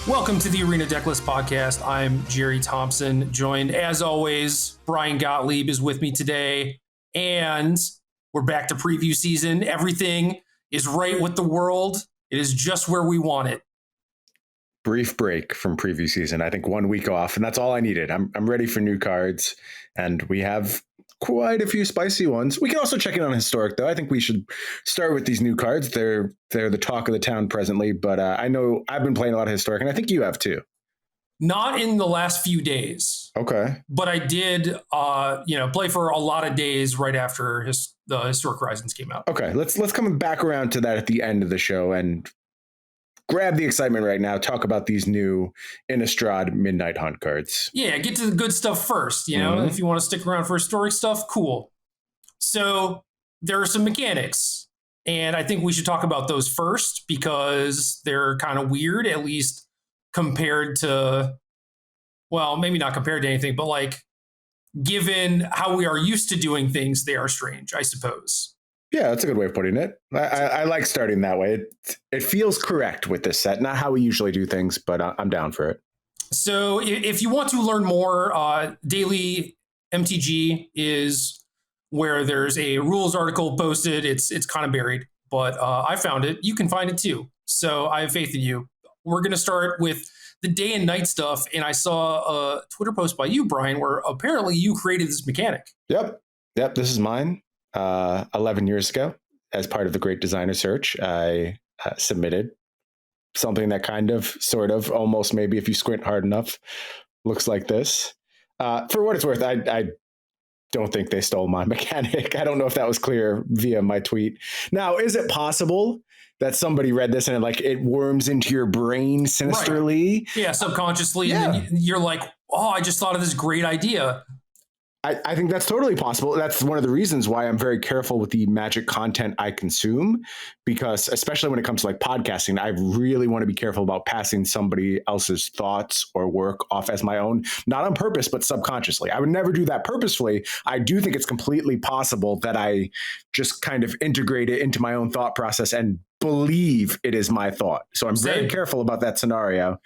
Welcome to the Arena Decklist Podcast. I'm Jerry Thompson, joined as always, Brian Gottlieb is with me today, and we're back to preview season. Everything is right with the world. It is just where we want it. Brief break from preview season. I think 1 week off, and that's all I needed. I'm ready for new cards, and we have quite a few spicy ones. We can also check in on historic, though. I think we should start with these new cards. They're the talk of the town presently, but I know I've been playing a lot of historic, and I think you have too. Not in the last few days. Okay. But I did, play for a lot of days right after the Historic Horizons came out. Okay, let's come back around to that at the end of the show and grab the excitement right now. Talk about these new Innistrad Midnight Hunt cards. Yeah, get to the good stuff first. If you want to stick around for historic stuff, cool. So there are some mechanics, and I think we should talk about those first because they're kind of weird, at least compared to, well, maybe not compared to anything, but like given how we are used to doing things, they are strange, I suppose. Yeah, that's a good way of putting it. I like starting that way. It feels correct with this set. Not how we usually do things, but I'm down for it. So if you want to learn more, Daily MTG is where there's a rules article posted. It's kind of buried, but I found it. You can find it too. So I have faith in you. We're going to start with the day and night stuff. And I saw a Twitter post by you, Brian, where apparently you created this mechanic. Yep. This is mine. 11 years ago, as part of the Great Designer Search, I submitted something that kind of, sort of, almost maybe if you squint hard enough, looks like this. For what it's worth, I don't think they stole my mechanic. I don't know if that was clear via my tweet. Now, is it possible that somebody read this and it worms into your brain sinisterly? Right. Yeah, subconsciously. Yeah. And then you're like, oh, I just thought of this great idea. I think that's totally possible. That's one of the reasons why I'm very careful with the Magic content I consume, because especially when it comes to podcasting, I really want to be careful about passing somebody else's thoughts or work off as my own, not on purpose, but subconsciously. I would never do that purposefully. I do think it's completely possible that I just kind of integrate it into my own thought process and believe it is my thought. So I'm very careful about that scenario.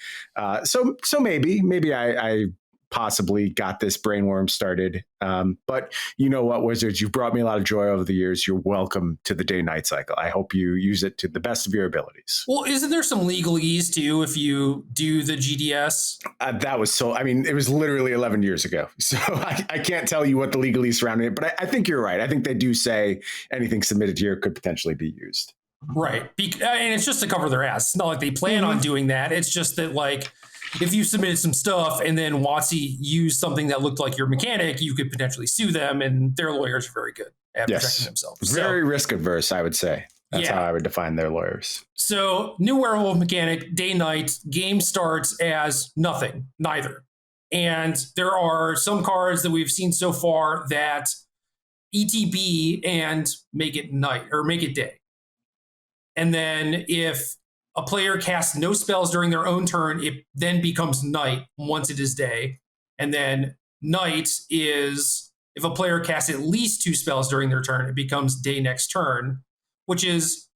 So maybe I possibly got this brainworm started. But you know what, Wizards, you've brought me a lot of joy over the years. You're welcome to the day-night cycle. I hope you use it to the best of your abilities. Well, isn't there some legalese too if you do the GDS? It was literally 11 years ago. So I can't tell you what the legalese surrounding it, but I think you're right. I think they do say anything submitted here could potentially be used. Right. And it's just to cover their ass. It's not like they plan on doing that. It's just that if you submitted some stuff and then WotC used something that looked like your mechanic, you could potentially sue them, and their lawyers are very good at protecting themselves. Very risk adverse, I would say. That's how I would define their lawyers. So new werewolf mechanic, day-night, game starts as nothing, neither. And there are some cards that we've seen so far that ETB and make it night or make it day. And then if a player casts no spells during their own turn, it then becomes night once it is day. And then night is, if a player casts at least 2 spells during their turn, it becomes day next turn, which is,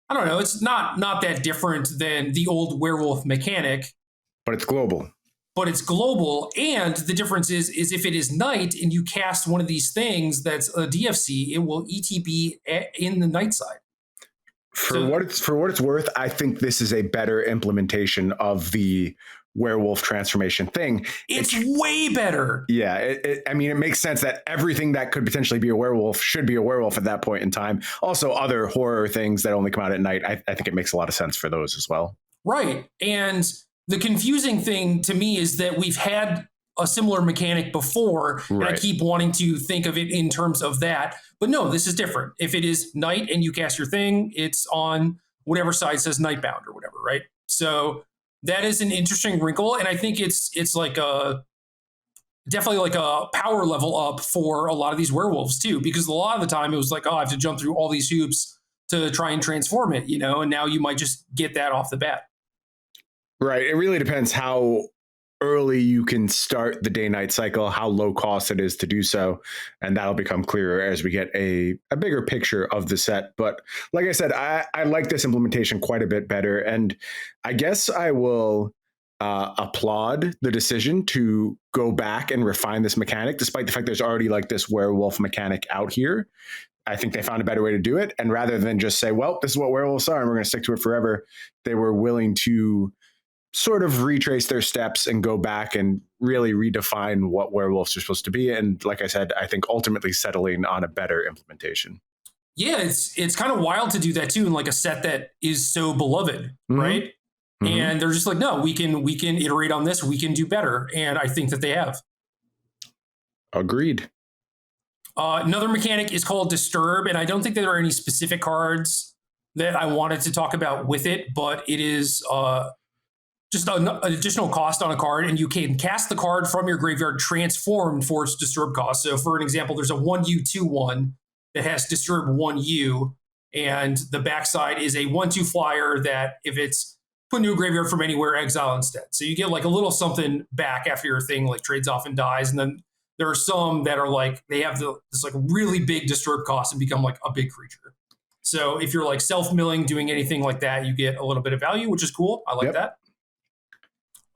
I don't know, it's not that different than the old werewolf mechanic. But it's global. And the difference is if it is night and you cast one of these things that's a DFC, it will ETB in the night side. For what it's worth, I think this is a better implementation of the werewolf transformation thing. It's way better. Yeah, it makes sense that everything that could potentially be a werewolf should be a werewolf at that point in time. Also, other horror things that only come out at night, I think it makes a lot of sense for those as well. Right. And the confusing thing to me is that we've had a similar mechanic before, and I keep wanting to think of it in terms of that. But no, this is different. If it is night and you cast your thing, it's on whatever side says Nightbound or whatever, right? So that is an interesting wrinkle, and I think it's definitely like a power level up for a lot of these werewolves too, because a lot of the time it was like, oh, I have to jump through all these hoops to try and transform it, and now you might just get that off the bat. Right. It really depends how early you can start the day-night cycle, how low cost it is to do so, and that'll become clearer as we get a bigger picture of the set. But like I said, I like this implementation quite a bit better, and I guess I will applaud the decision to go back and refine this mechanic, despite the fact there's already like this werewolf mechanic out here. I think they found a better way to do it. And rather than just say, well, this is what werewolves are and we're going to stick to it forever, they were willing to sort of retrace their steps and go back and really redefine what werewolves are supposed to be. And like I said, I think ultimately settling on a better implementation. Yeah, it's kind of wild to do that too in like a set that is so beloved, right? Mm-hmm. And they're just like, no, we can iterate on this. We can do better. And I think that they have. Agreed. Another mechanic is called Disturb. And I don't think there are any specific cards that I wanted to talk about with it, but it is just an additional cost on a card. And you can cast the card from your graveyard transformed for its Disturb cost. So for an example, there's a 1U 2/1 that has Disturb 1U. And the backside is a 1/2 flyer that if it's put into a graveyard from anywhere, exile instead. So you get like a little something back after your thing like trades off and dies. And then there are some that are like, they have this like really big Disturb cost and become like a big creature. So if you're like self-milling, doing anything like that, you get a little bit of value, which is cool. I like that.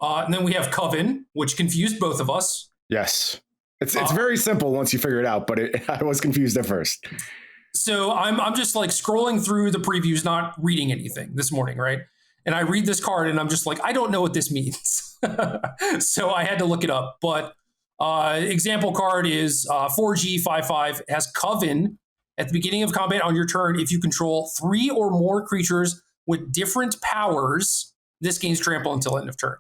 And then we have Coven, which confused both of us. Yes. It's very simple once you figure it out, but I was confused at first. So I'm just like scrolling through the previews, not reading anything this morning, right? And I read this card and I'm just like, I don't know what this means. So I had to look it up. But example card is 4G 5/5, has Coven. At the beginning of combat on your turn, if you control 3 or more creatures with different powers, this gains trample until end of turn.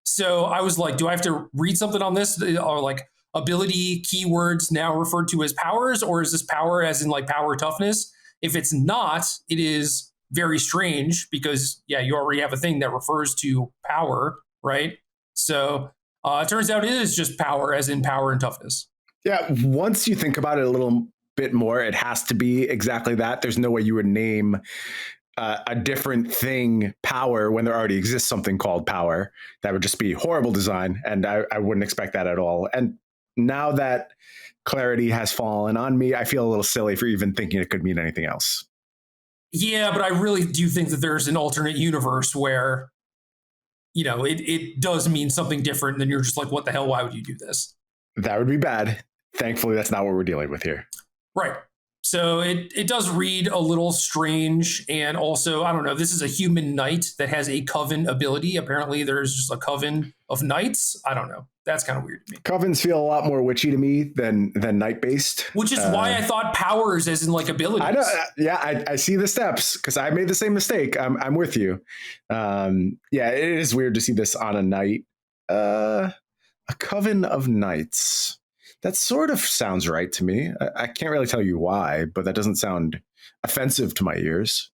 So I was like, do I have to read something on this? Or like ability keywords now referred to as powers? Or is this power as in like power toughness? If it's not, it is very strange because, yeah, you already have a thing that refers to power, right? So it turns out it is just power as in power and toughness. Yeah, once you think about it a little bit more, it has to be exactly that. There's no way you would name a different thing power when there already exists something called power. That would just be horrible design, and I wouldn't expect that at all. And now that clarity has fallen on me, I feel a little silly for even thinking it could mean anything else. Yeah, but I really do think that there's an alternate universe where, you know, it does mean something different than you're just like, what the hell, why would you do this? That would be bad. Thankfully, that's not what we're dealing with here. Right. So it does read a little strange. And also, I don't know, this is a human knight that has a Coven ability. Apparently, there's just a Coven of knights. I don't know. That's kind of weird to me. Covens feel a lot more witchy to me than knight-based. Which is why I thought powers as in like abilities. I know. Yeah, I see the steps because I made the same mistake. I'm with you. Yeah, it is weird to see this on a knight. A Coven of Knights. That sort of sounds right to me. I can't really tell you why, but that doesn't sound offensive to my ears.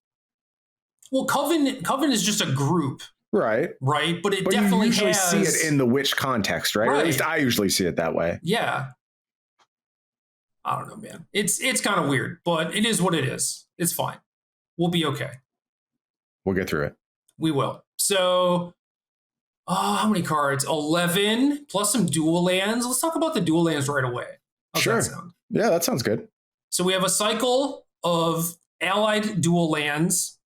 Well, Coven is just a group. Right. Right. But definitely you usually see it in the witch context, right? Or at least I usually see it that way. Yeah. I don't know, man. It's kind of weird, but it is what it is. It's fine. We'll be okay. We'll get through it. We will. So, how many cards? 11 plus some dual lands. Let's talk about the dual lands right away. How's sure. that sound? Yeah, that sounds good. So we have a cycle of allied dual lands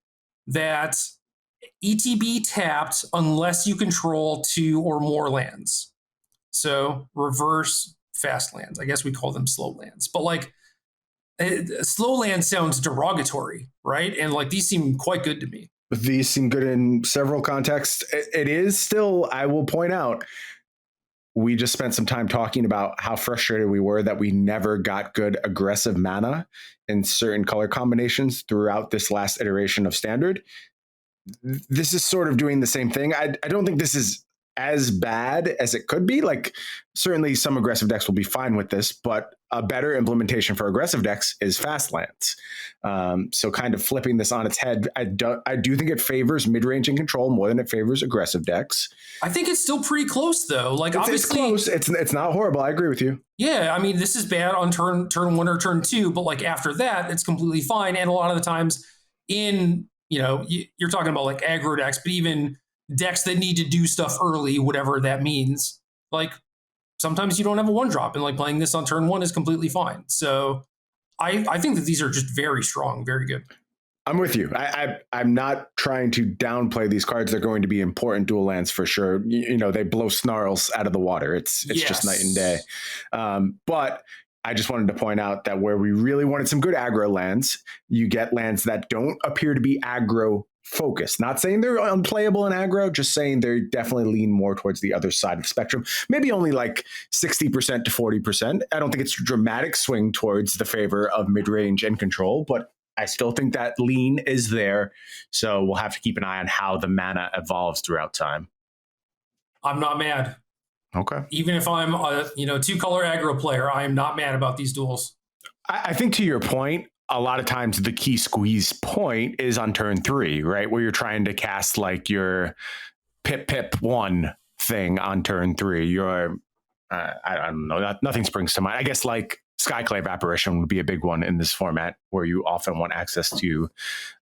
that ETB tapped unless you control 2 or more lands. So reverse fast lands. I guess we call them slow lands. But like slow land sounds derogatory, right? And like these seem quite good to me. These seem good in several contexts. It is still, I will point out, we just spent some time talking about how frustrated we were that we never got good aggressive mana in certain color combinations throughout this last iteration of Standard. This is sort of doing the same thing. I don't think this is as bad as it could be. Like, certainly some aggressive decks will be fine with this, but a better implementation for aggressive decks is fast lands. So kind of flipping this on its head, I do think it favors mid-range and control more than it favors aggressive decks. I think it's still pretty close, though. Like, obviously, it's close. It's not horrible. I agree with you. Yeah, I mean, this is bad on turn 1 or turn 2, but like after that, it's completely fine. And a lot of the times in, you know, you're talking about like aggro decks, but even decks that need to do stuff early, whatever that means, like sometimes you don't have a 1-drop, and like playing this on turn 1 is completely fine. So I think that these are just very strong, very good. I'm with you. I'm not trying to downplay these cards. They're going to be important dual lands for sure. You know, they blow Snarls out of the water. It's just night and day. But I just wanted to point out that where we really wanted some good aggro lands, you get lands that don't appear to be aggro focused. Not saying they're unplayable in aggro, just saying they definitely lean more towards the other side of the spectrum. Maybe only like 60% to 40%. I don't think it's a dramatic swing towards the favor of mid-range and control, but I still think that lean is there. So we'll have to keep an eye on how the mana evolves throughout time. I'm not mad. Okay. Even if I'm a 2-color aggro player, I am not mad about these duels. I think to your point, a lot of times the key squeeze point is on turn 3, right? Where you're trying to cast like your pip 1 thing on turn 3. Your I don't know, nothing springs to mind. I guess like Skyclave Apparition would be a big one in this format where you often want access to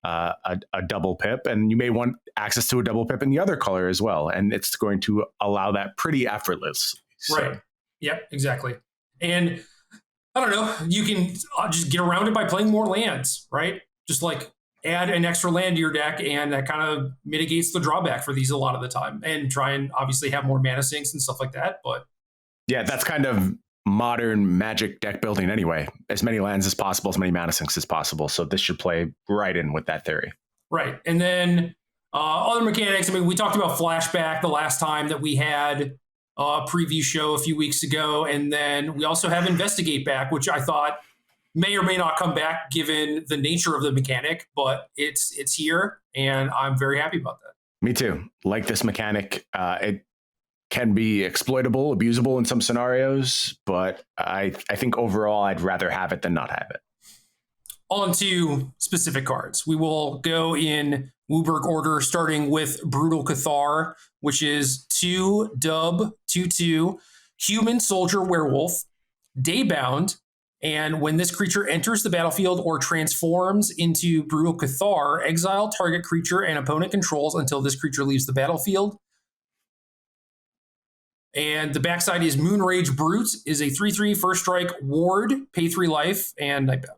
a double pip, and you may want access to a double pip in the other color as well. And it's going to allow that pretty effortlessly. So. Right. Yep, exactly. And I don't know, you can just get around it by playing more lands, right? Just like add an extra land to your deck, and that kind of mitigates the drawback for these a lot of the time. And try and obviously have more mana sinks and stuff like that. But yeah, that's kind of modern Magic deck building anyway. As many lands as possible, as many mana sinks as possible. So this should play right in with that theory. Right. And then other mechanics, I mean, we talked about Flashback the last time that we had a preview show a few weeks ago. And then we also have Investigate back, which I thought may or may not come back given the nature of the mechanic, but it's here, and I'm very happy about that. Me too. Like this mechanic. It can be exploitable, abusable in some scenarios, but I think overall I'd rather have it than not have it. On to specific cards. We will go in Wooburg order, starting with Brutal Cathar, which is 2 dub, 2/2, human soldier werewolf, daybound, and when this creature enters the battlefield or transforms into Brutal Cathar, exile target creature and opponent controls until this creature leaves the battlefield. And the backside is Moonrage Brute, is a 3/3 first strike ward, pay 3 life, and nightbound.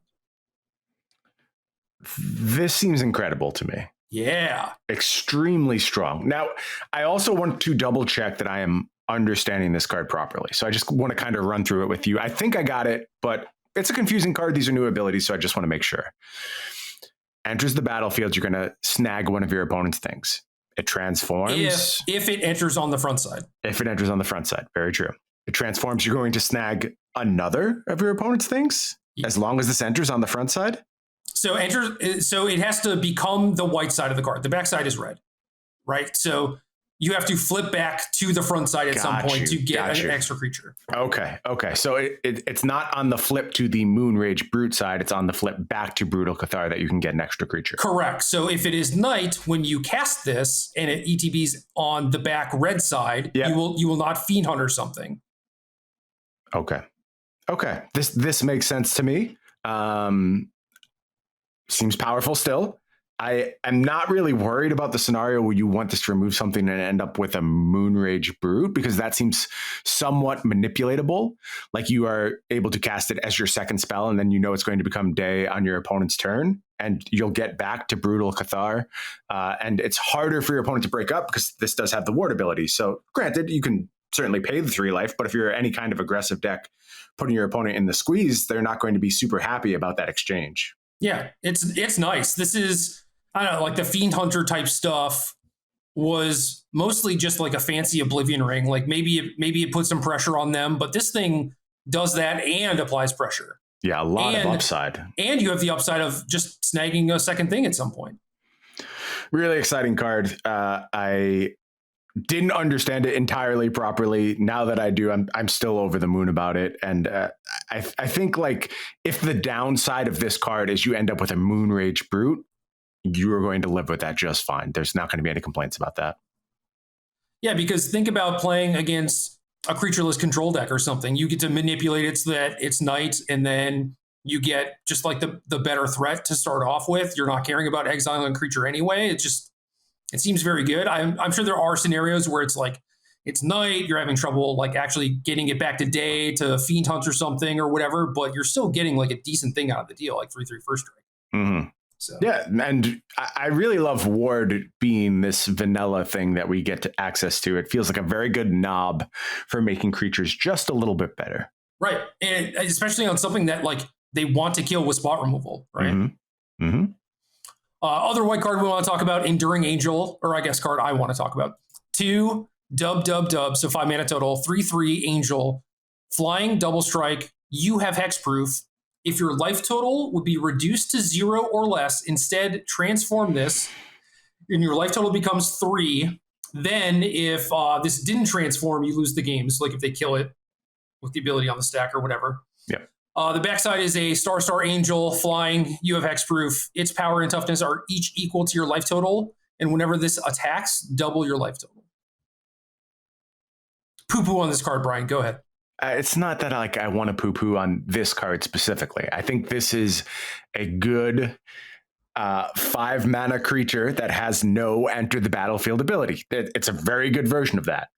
This seems incredible to me. Yeah. Extremely strong. Now, I also want to double check that I am understanding this card properly. So I just want to kind of run through it with you. I think I got it, but it's a confusing card. These are new abilities, so I just want to make sure. Enters the battlefield, you're going to snag one of your opponent's things. It transforms. If it enters on the front side. If it enters on the front side. Very true. It transforms. You're going to snag another of your opponent's things as long as this enters on the front side. So it has to become the white side of the card. The back side is red, right? So you have to flip back to the front side at some point to get an extra creature. Okay. So it's not on the flip to the Moonrage Brute side. It's on the flip back to Brutal Cathar that you can get an extra creature. Correct. So if it is night, when you cast this and it ETBs on the back red side, you will not Fiend Hunter something. Okay. This makes sense to me. Seems powerful still. I am not really worried about the scenario where you want this to remove something and end up with a Moonrage Brute, because that seems somewhat manipulatable. Like you are able to cast it as your second spell, and then you know it's going to become day on your opponent's turn, and you'll get back to Brutal Cathar. And it's harder for your opponent to break up because this does have the ward ability. So granted, you can certainly pay the 3 life, but if you're any kind of aggressive deck putting your opponent in the squeeze, they're not going to be super happy about that exchange. Yeah, it's nice. This is, I don't know, like the Fiend Hunter type stuff was mostly just like a fancy Oblivion Ring. Like maybe it puts some pressure on them, but this thing does that and applies pressure. Yeah, a lot of upside. And you have the upside of just snagging a second thing at some point. Really exciting card. I didn't understand it entirely properly. Now that I do, I'm still over the moon about it. And I think like if the downside of this card is you end up with a Moonrage Brute, you are going to live with that just fine. There's not going to be any complaints about that. Yeah, because think about playing against a creatureless control deck or something. You get to manipulate it so that it's night, and then you get just like the better threat to start off with. You're not caring about exiling a creature anyway. It seems very good. I'm sure there are scenarios where it's like it's night, you're having trouble like actually getting it back to day to Fiend Hunt or something or whatever, but you're still getting like a decent thing out of the deal, like 3/3 first strike. Mm-hmm. So yeah, and I really love Ward being this vanilla thing that we get to access to. It feels like a very good knob for making creatures just a little bit better. Right, and especially on something that like they want to kill with spot removal, right? Mm-hmm. Mm-hmm. Other white card we want to talk about, Enduring Angel, or I guess card I want to talk about. 2 dub, so 5 mana total, 3/3 Angel, flying, double strike. You have hexproof. If your life total would be reduced to 0 or less, instead transform this, and your life total becomes 3. Then, if this didn't transform, you lose the game. It's like if they kill it with the ability on the stack or whatever. Yeah. The backside is a star Angel, flying. You have hexproof. Its power and toughness are each equal to your life total, and whenever this attacks, double your life total. Poo-poo on this card, Brian. Go ahead. It's not that I want to poo-poo on this card specifically. I think this is a good 5 mana creature that has no enter the battlefield ability. It's a very good version of that.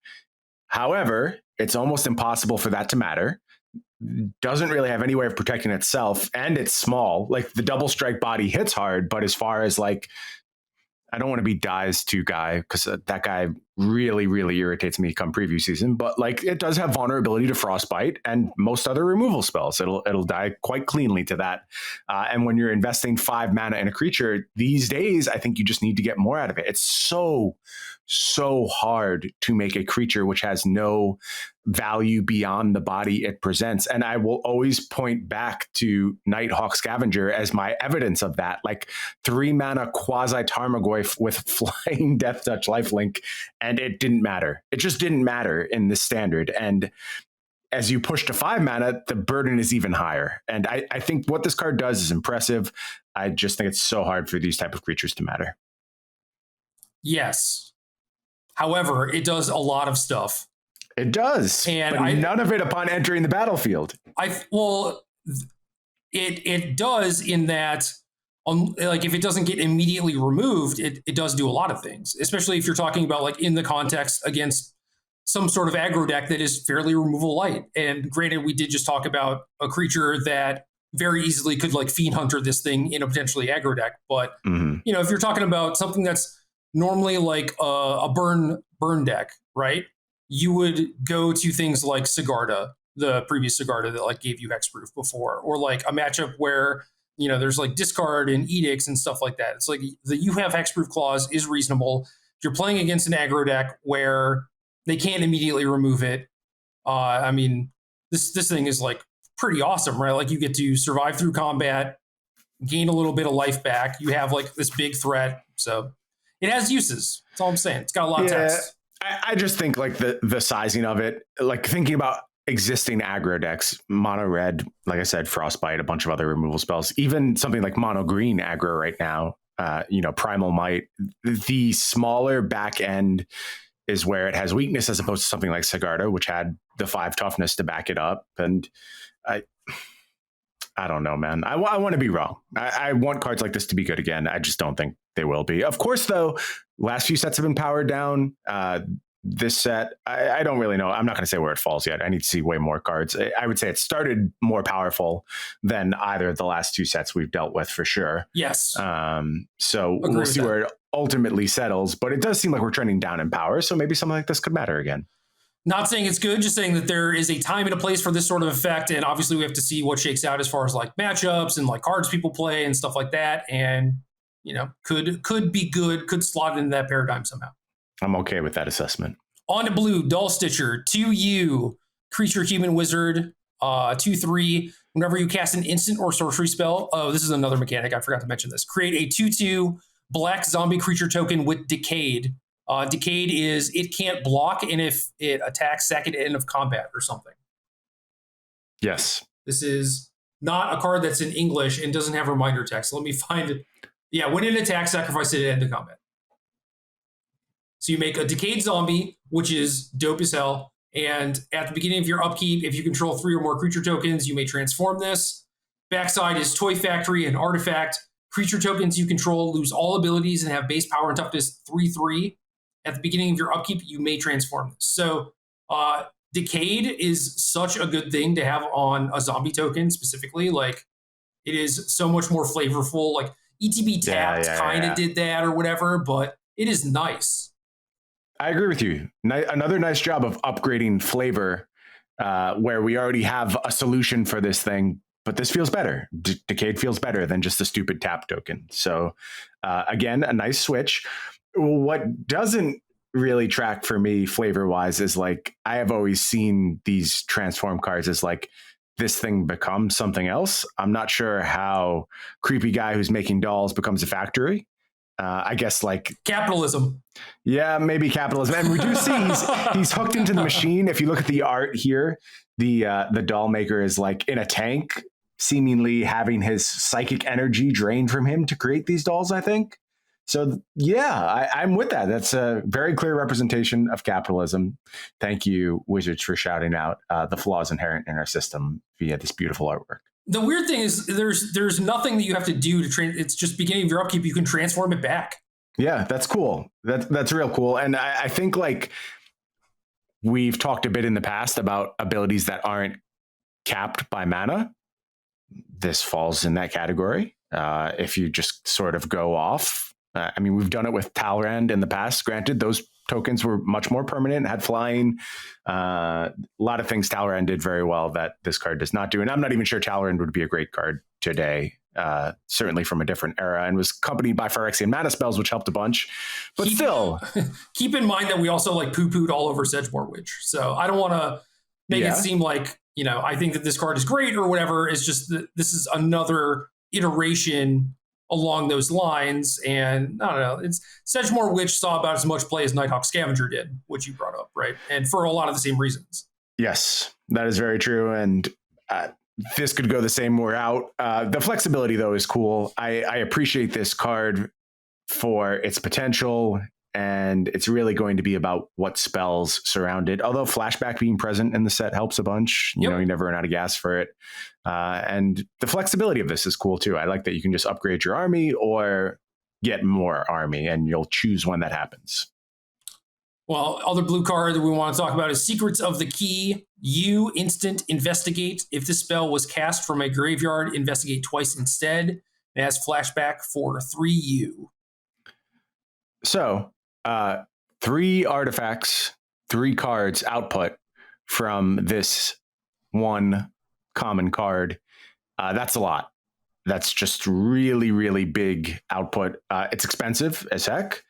However, it's almost impossible for that to matter. Doesn't really have any way of protecting itself, and it's small. Like the double strike body hits hard, but as far as like, I don't want to be Die's 2 guy because that guy really, really irritates me come preview season. But like, it does have vulnerability to Frostbite and most other removal spells. It'll die quite cleanly to that. And when you're investing 5 mana in a creature these days, I think you just need to get more out of it. It's so hard to make a creature which has no value beyond the body it presents. And I will always point back to Nighthawk Scavenger as my evidence of that. Like 3 mana quasi Tarmogoyf with flying Death Touch lifelink, and it didn't matter. It just didn't matter in this standard. And as you push to 5 mana, the burden is even higher. And I think what this card does is impressive. I just think it's so hard for these type of creatures to matter. Yes. However, it does a lot of stuff. It does, but none of it upon entering the battlefield. It does in that, like if it doesn't get immediately removed, it does do a lot of things. Especially if you're talking about like in the context against some sort of aggro deck that is fairly removal light. And granted, we did just talk about a creature that very easily could like Fiend Hunter this thing in a potentially aggro deck. But you know, if you're talking about something that's normally like a burn deck, right? You would go to things like Sigarda, the previous Sigarda that like gave you hexproof before, or like a matchup where, you know, there's like discard and edicts and stuff like that. It's like the you have hexproof clause is reasonable. If you're playing against an aggro deck where they can't immediately remove it, I mean, this thing is like pretty awesome, right? Like you get to survive through combat, gain a little bit of life back. You have like this big threat, so it has uses. That's all I'm saying. It's got a lot of text. I just think like the sizing of it, like thinking about existing aggro decks, mono red, like I said, Frostbite, a bunch of other removal spells, even something like mono green aggro right now, you know, Primal Might, the smaller back end is where it has weakness as opposed to something like Sigarda, which had the 5 toughness to back it up. And I don't know, man. I want to be wrong. I want cards like this to be good again. I just don't think they will be. Of course, though, last few sets have been powered down. This set, I don't really know. I'm not going to say where it falls yet. I need to see way more cards. I would say it started more powerful than either of the last 2 sets we've dealt with for sure. Yes. So we'll see where it ultimately settles. But it does seem like we're trending down in power. So maybe something like this could matter again. Not saying it's good, just saying that there is a time and a place for this sort of effect. And obviously we have to see what shakes out as far as like matchups and like cards people play and stuff like that. And, you know, could be good, could slot into that paradigm somehow. I'm okay with that assessment. On to blue, Dull Stitcher, 2/2, creature, human, wizard, 2/3. Whenever you cast an instant or sorcery spell, this is another mechanic, I forgot to mention this. Create a 2/2 black zombie creature token with Decayed. Decayed is it can't block, and if it attacks, sack it at end of combat or something. Yes. This is not a card that's in English and doesn't have reminder text. Let me find it. Yeah, when it attacks, sacrifice it at end of combat. So you make a Decayed zombie, which is dope as hell. And at the beginning of your upkeep, if you control 3 or more creature tokens, you may transform this. Backside is Toy Factory and Artifact. Creature tokens you control lose all abilities and have base power and toughness 3/3. At the beginning of your upkeep, you may transform this. So Decayed is such a good thing to have on a zombie token specifically. Like, it is so much more flavorful. Like, ETB Tapped kind of did that or whatever, but it is nice. I agree with you. Another nice job of upgrading flavor, where we already have a solution for this thing, but this feels better. Decayed feels better than just a stupid tap token. So again, a nice switch. What doesn't really track for me flavor wise is like, I have always seen these transform cards as like, this thing becomes something else. I'm not sure how creepy guy who's making dolls becomes a factory. I guess like capitalism. Yeah, maybe capitalism. And we do see he's hooked into the machine. If you look at the art here, the doll maker is like in a tank, seemingly having his psychic energy drained from him to create these dolls, I think. So yeah, I'm with that. That's a very clear representation of capitalism. Thank you, Wizards, for shouting out the flaws inherent in our system via this beautiful artwork. The weird thing is there's nothing that you have to do to train. It's just beginning of your upkeep. You can transform it back. Yeah, that's cool. That's real cool. And I think like we've talked a bit in the past about abilities that aren't capped by mana. This falls in that category. If you just sort of go off. I mean, we've done it with Talrand in the past. Granted, those tokens were much more permanent, had flying. A lot of things Talrand did very well that this card does not do. And I'm not even sure Talrand would be a great card today, certainly from a different era, and was accompanied by Phyrexian mana spells, which helped a bunch. But still. Keep in mind that we also like poo-pooed all over Sedgemoor Witch. So I don't want to make it seem like, I think that this card is great or whatever. It's just that this is another iteration along those lines, and I don't know, it's Sedgemoor Witch saw about as much play as Nighthawk Scavenger did, which you brought up, right? And for a lot of the same reasons. Yes, that is very true, and this could go the same route. The flexibility, though, is cool. I appreciate this card for its potential, and it's really going to be about what spells surround it. Although flashback being present in the set helps a bunch. You know, you never run out of gas for it. And the flexibility of this is cool too. I like that you can just upgrade your army or get more army, and you'll choose when that happens. Well, other blue card that we want to talk about is Secrets of the Key. You instant investigate. If this spell was cast from a graveyard, investigate twice instead. It has flashback for 3U. So 3 artifacts, 3 cards output from this one common card. That's a lot. That's just really, really big output. It's expensive as heck,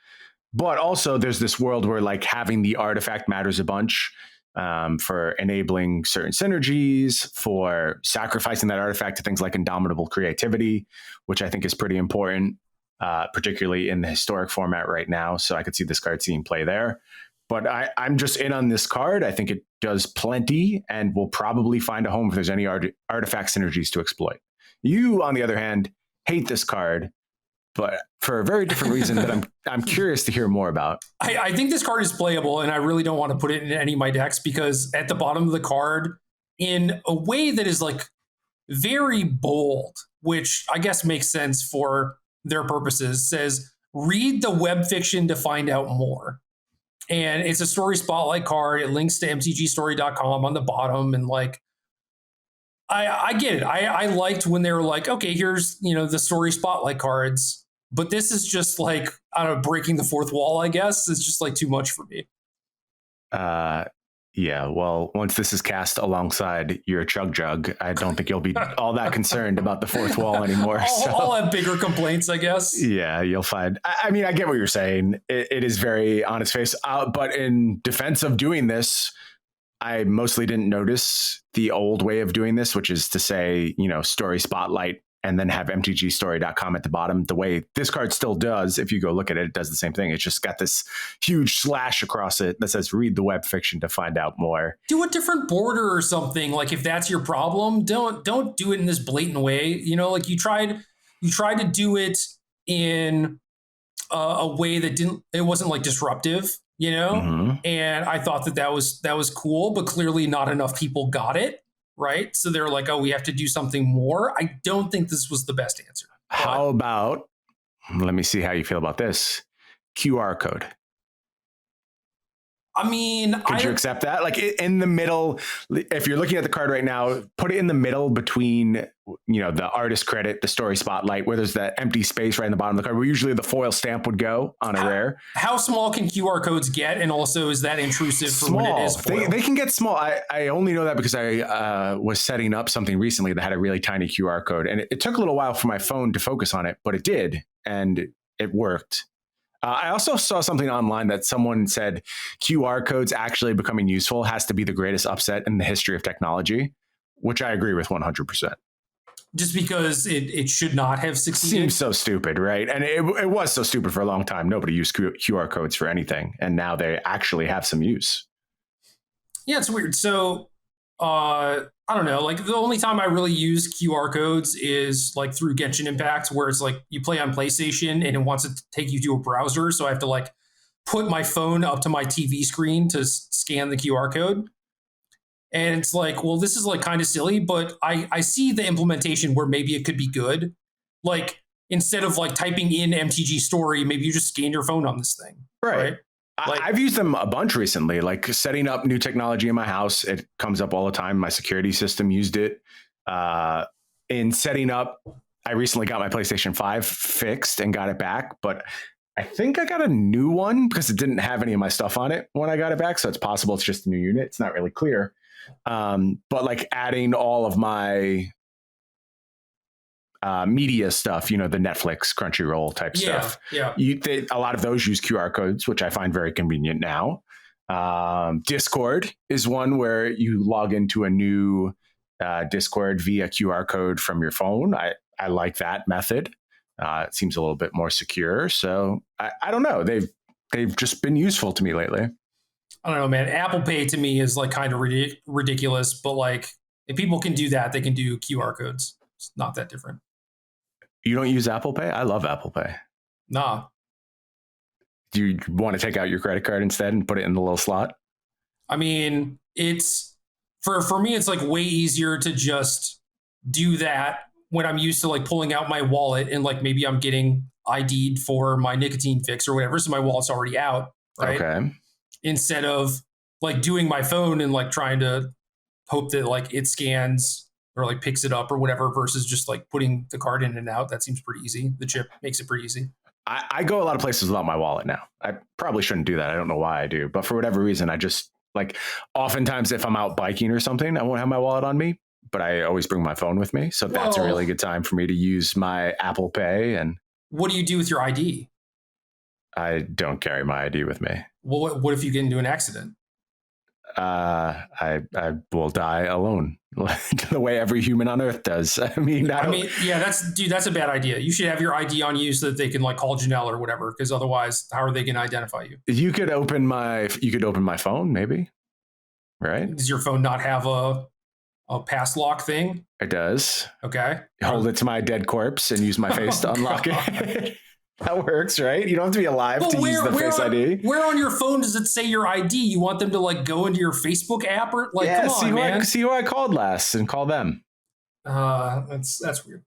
but also there's this world where like having the artifact matters a bunch, for enabling certain synergies, for sacrificing that artifact to things like indomitable creativity, which I think is pretty important. Particularly in the historic format right now. So I could see this card seeing play there. But I'm just in on this card. I think it does plenty and will probably find a home if there's any artifact synergies to exploit. You, on the other hand, hate this card, but for a very different reason that I'm curious to hear more about. I think this card is playable, and I really don't want to put it in any of my decks because at the bottom of the card, in a way that is like very bold, which I guess makes sense for their purposes, says read the web fiction to find out more. And it's a story spotlight card. It links to mtgstory.com on the bottom. And like, I get it. I liked when they were like, okay, here's, the story spotlight cards, but this is just like, I don't know, breaking the fourth wall, I guess. It's just like too much for me. Yeah, well, once this is cast alongside your Chug Jug, I don't think you'll be all that concerned about the fourth wall anymore. I'll have bigger complaints, I guess. Yeah, you'll find. I mean, I get what you're saying. It is very on its face. But in defense of doing this, I mostly didn't notice the old way of doing this, which is to say, story spotlight and then have mtgstory.com at the bottom. The way this card still does, if you go look at it, it does the same thing. It's just got this huge slash across it that says read the web fiction to find out more. Do a different border or something. Like if that's your problem, don't do it in this blatant way. Like you tried to do it in a way that it wasn't like disruptive, Mm-hmm. And I thought that was cool, but clearly not enough people got it. Right. So they're like, oh, we have to do something more. I don't think this was the best answer. How about, let me see how you feel about this, QR code. I mean, could you accept that? Like in the middle, if you're looking at the card right now, put it in the middle between, the artist credit, the story spotlight, where there's that empty space right in the bottom of the card, where usually the foil stamp would go on a rare. How small can QR codes get? And also, is that intrusive for when it is foil? They can get small. I only know that because I was setting up something recently that had a really tiny QR code. And it took a little while for my phone to focus on it, but it did. And it worked. I also saw something online that someone said QR codes actually becoming useful has to be the greatest upset in the history of technology, which I agree with 100%. Just because it should not have succeeded? Seems so stupid, right? And it was so stupid for a long time. Nobody used QR codes for anything. And now they actually have some use. Yeah, it's weird. So, I don't know. Like the only time I really use QR codes is like through Genshin Impact, where it's like you play on PlayStation and it wants to take you to a browser. So I have to like put my phone up to my TV screen to scan the QR code. And it's like, well, this is like kind of silly, but I see the implementation where maybe it could be good. Like instead of like typing in MTG story, maybe you just scan your phone on this thing. Right. Like, I've used them a bunch recently, like setting up new technology in my house. It comes up all the time. My security system used it. In setting up, I recently got my PlayStation 5 fixed and got it back, but I think I got a new one because it didn't have any of my stuff on it when I got it back. So it's possible it's just a new unit. It's not really clear. But like adding all of my media stuff, the Netflix, Crunchyroll type stuff. Yeah. A lot of those use QR codes, which I find very convenient now. Discord is one where you log into a new Discord via QR code from your phone. I like that method. It seems a little bit more secure. So I don't know. They've just been useful to me lately. I don't know, man. Apple Pay to me is like kind of ridiculous, but like if people can do that, they can do QR codes. It's not that different. You don't use Apple Pay? I love Apple Pay. Nah. Do you want to take out your credit card instead and put it in the little slot? I mean, it's for me, it's like way easier to just do that when I'm used to like pulling out my wallet and like maybe I'm getting ID'd for my nicotine fix or whatever. So my wallet's already out. Right. Okay. Instead of like doing my phone and like trying to hope that like it scans or like picks it up or whatever versus just like putting the card in and out. That seems pretty easy. The chip makes it pretty easy. I go a lot of places without my wallet now. I probably shouldn't do that. I don't know why I do, but for whatever reason, I just like oftentimes if I'm out biking or something, I won't have my wallet on me, but I always bring my phone with me. So that's a really good time for me to use my Apple Pay. And what do you do with your ID? I don't carry my ID with me. Well, what if you get into an accident? I will die alone, the way every human on Earth does. I mean, yeah, that's a bad idea. You should have your ID on you so that they can like call Janelle or whatever. Because otherwise, how are they going to identify you? You could open my phone, maybe. Right? Does your phone not have a pass lock thing? It does. Okay. Hold it to my dead corpse and use my face to unlock it. That works, right? You don't have to be alive to use the Face ID. Where on your phone does it say your ID? You want them to like go into your Facebook app or like, yeah, come on, man. See who I called last and call them. That's weird.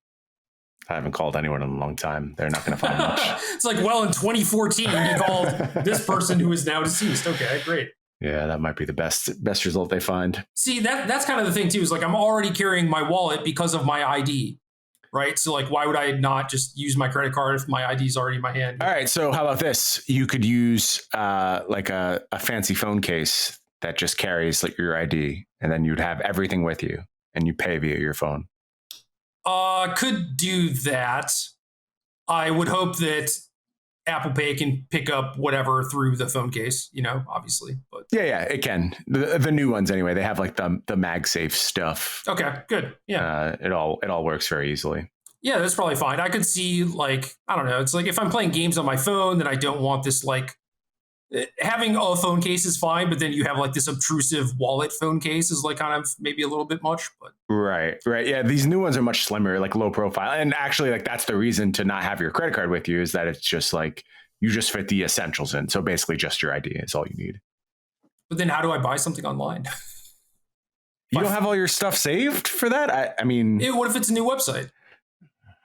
I haven't called anyone in a long time. They're not going to find much. It's like, well, in 2014, you called this person who is now deceased. Okay, great. Yeah, that might be the best result they find. See, that's kind of the thing too, is like I'm already carrying my wallet because of my ID. Right. So like, why would I not just use my credit card if my ID is already in my hand? All right. So how about this? You could use like a fancy phone case that just carries like your ID, and then you'd have everything with you and you pay via your phone. Could do that. I would hope that Apple Pay can pick up whatever through the phone case, obviously. But yeah, it can. The new ones anyway. They have like the MagSafe stuff. Okay, good. Yeah, it all works very easily. Yeah, that's probably fine. I could see like, I don't know. It's like if I'm playing games on my phone, then I don't want this like having a phone case is fine, but then you have like this obtrusive wallet phone case is like kind of maybe a little bit much. But right. Yeah, these new ones are much slimmer, like low profile, and actually like that's the reason to not have your credit card with you is that it's just like you just fit the essentials in. So basically, just your ID is all you need. But then, how do I buy something online? You don't have all your stuff saved for that? I mean, what if it's a new website?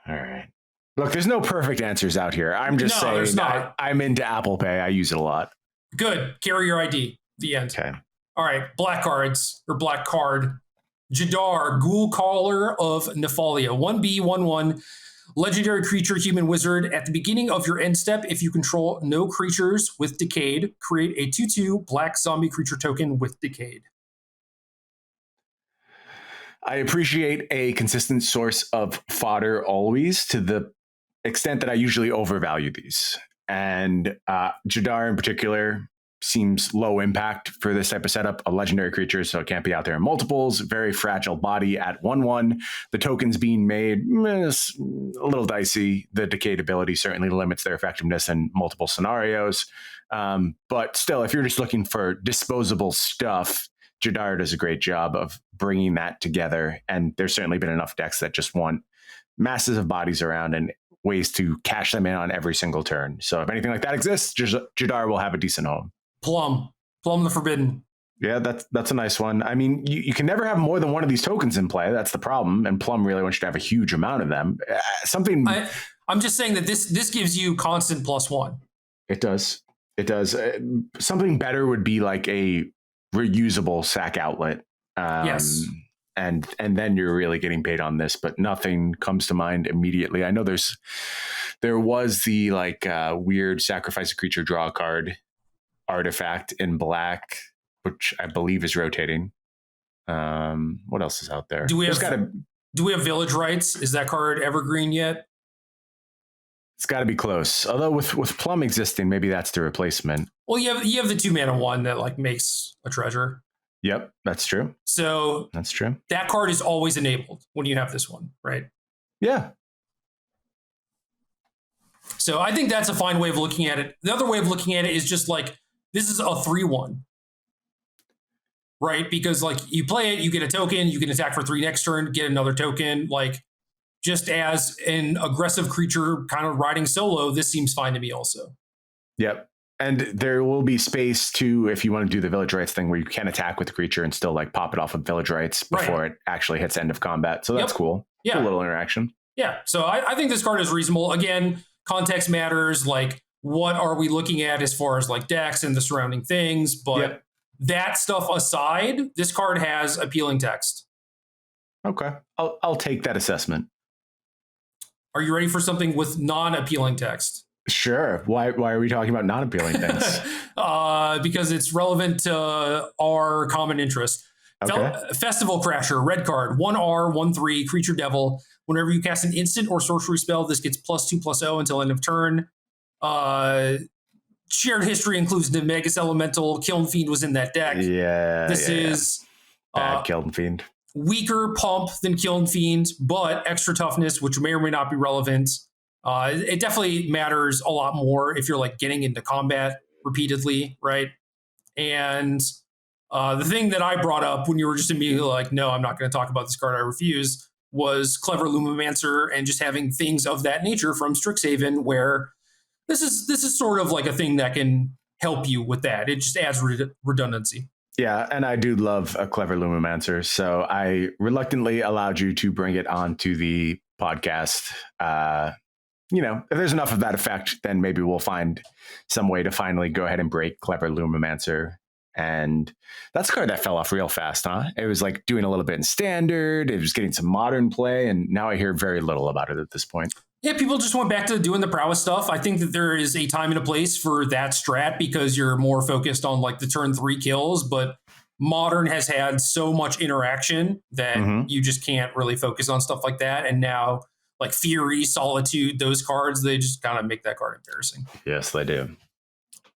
All right. Look, there's no perfect answers out here. I'm just saying I'm into Apple Pay. I use it a lot. Good. Carry your ID. The end. Okay. All right, black cards, or black card. Jadar, Ghoulcaller of Nephalia. 1B, 1/1. Legendary creature, human wizard. At the beginning of your end step, if you control no creatures with Decayed, create a 2/2 black zombie creature token with Decayed. I appreciate a consistent source of fodder always, to the extent that I usually overvalue these. And Jadar in particular seems low impact for this type of setup. A legendary creature, so it can't be out there in multiples. Very fragile body at 1/1. The tokens being made is a little dicey. The Decayed ability certainly limits their effectiveness in multiple scenarios. But still, if you're just looking for disposable stuff, Jadar does a great job of bringing that together. And there's certainly been enough decks that just want masses of bodies around and ways to cash them in on every single turn. So if anything like that exists, Jadar will have a decent home. Plum the Forbidden. Yeah, that's a nice one. I mean, you can never have more than one of these tokens in play. That's the problem. And Plum really wants you to have a huge amount of them. I'm just saying that this gives you constant +1. It does. Something better would be like a reusable sack outlet. Yes. And then you're really getting paid on this, but nothing comes to mind immediately. I know there was the weird sacrifice a creature, draw a card artifact in black, which I believe is rotating. What else is out there? Do we have Village Rites? Is that card evergreen yet? It's got to be close. Although with Plum existing, maybe that's the replacement. Well, you have the 2-mana one that makes a treasure. Yep, that's true. So that's true. That card is always enabled when you have this one, right? Yeah. So I think that's a fine way of looking at it. The other way of looking at it is just this is a 3/1. Right? Because you play it, you get a token, you can attack for 3 next turn, get another token. Just as an aggressive creature kind of riding solo, this seems fine to me also. Yep. And there will be space to, if you want to do the Village Rites thing, where you can attack with the creature and still pop it off of Village Rites before it actually hits end of combat. So that's cool. Yeah. A little interaction. Yeah. So I think this card is reasonable. Again, context matters. What are we looking at as far as decks and the surrounding things? But that stuff aside, this card has appealing text. Okay. I'll take that assessment. Are you ready for something with non-appealing text? Sure. Why are we talking about non-appealing things? Because it's relevant to our common interest. Okay. Festival Crasher, red card, 1R, 1/3, creature devil. Whenever you cast an instant or sorcery spell, this gets +2/+0 until end of turn. Shared history includes the Nemesis Elemental. Kiln Fiend was in that deck. Yeah. This is bad Kiln Fiend. Weaker pump than Kiln Fiend, but extra toughness, which may or may not be relevant. It definitely matters a lot more if you're getting into combat repeatedly, right? And the thing that I brought up when you were just immediately no, I'm not going to talk about this card, I refuse, was Clever Lumimancer and just having things of that nature from Strixhaven, where this is sort of a thing that can help you with that. It just adds redundancy. Yeah, and I do love a Clever Lumimancer, so I reluctantly allowed you to bring it onto the podcast. If there's enough of that effect, then maybe we'll find some way to finally go ahead and break Clever Lumimancer. And that's a card that fell off real fast, huh? It was doing a little bit in standard. It was getting some modern play, and now I hear very little about it at this point. Yeah, people just went back to doing the prowess stuff. I think that there is a time and a place for that strat because you're more focused on the turn 3 kills, but modern has had so much interaction that you just can't really focus on stuff like that. And now Fury, Solitude, those cards, they just kind of make that card embarrassing. Yes, they do.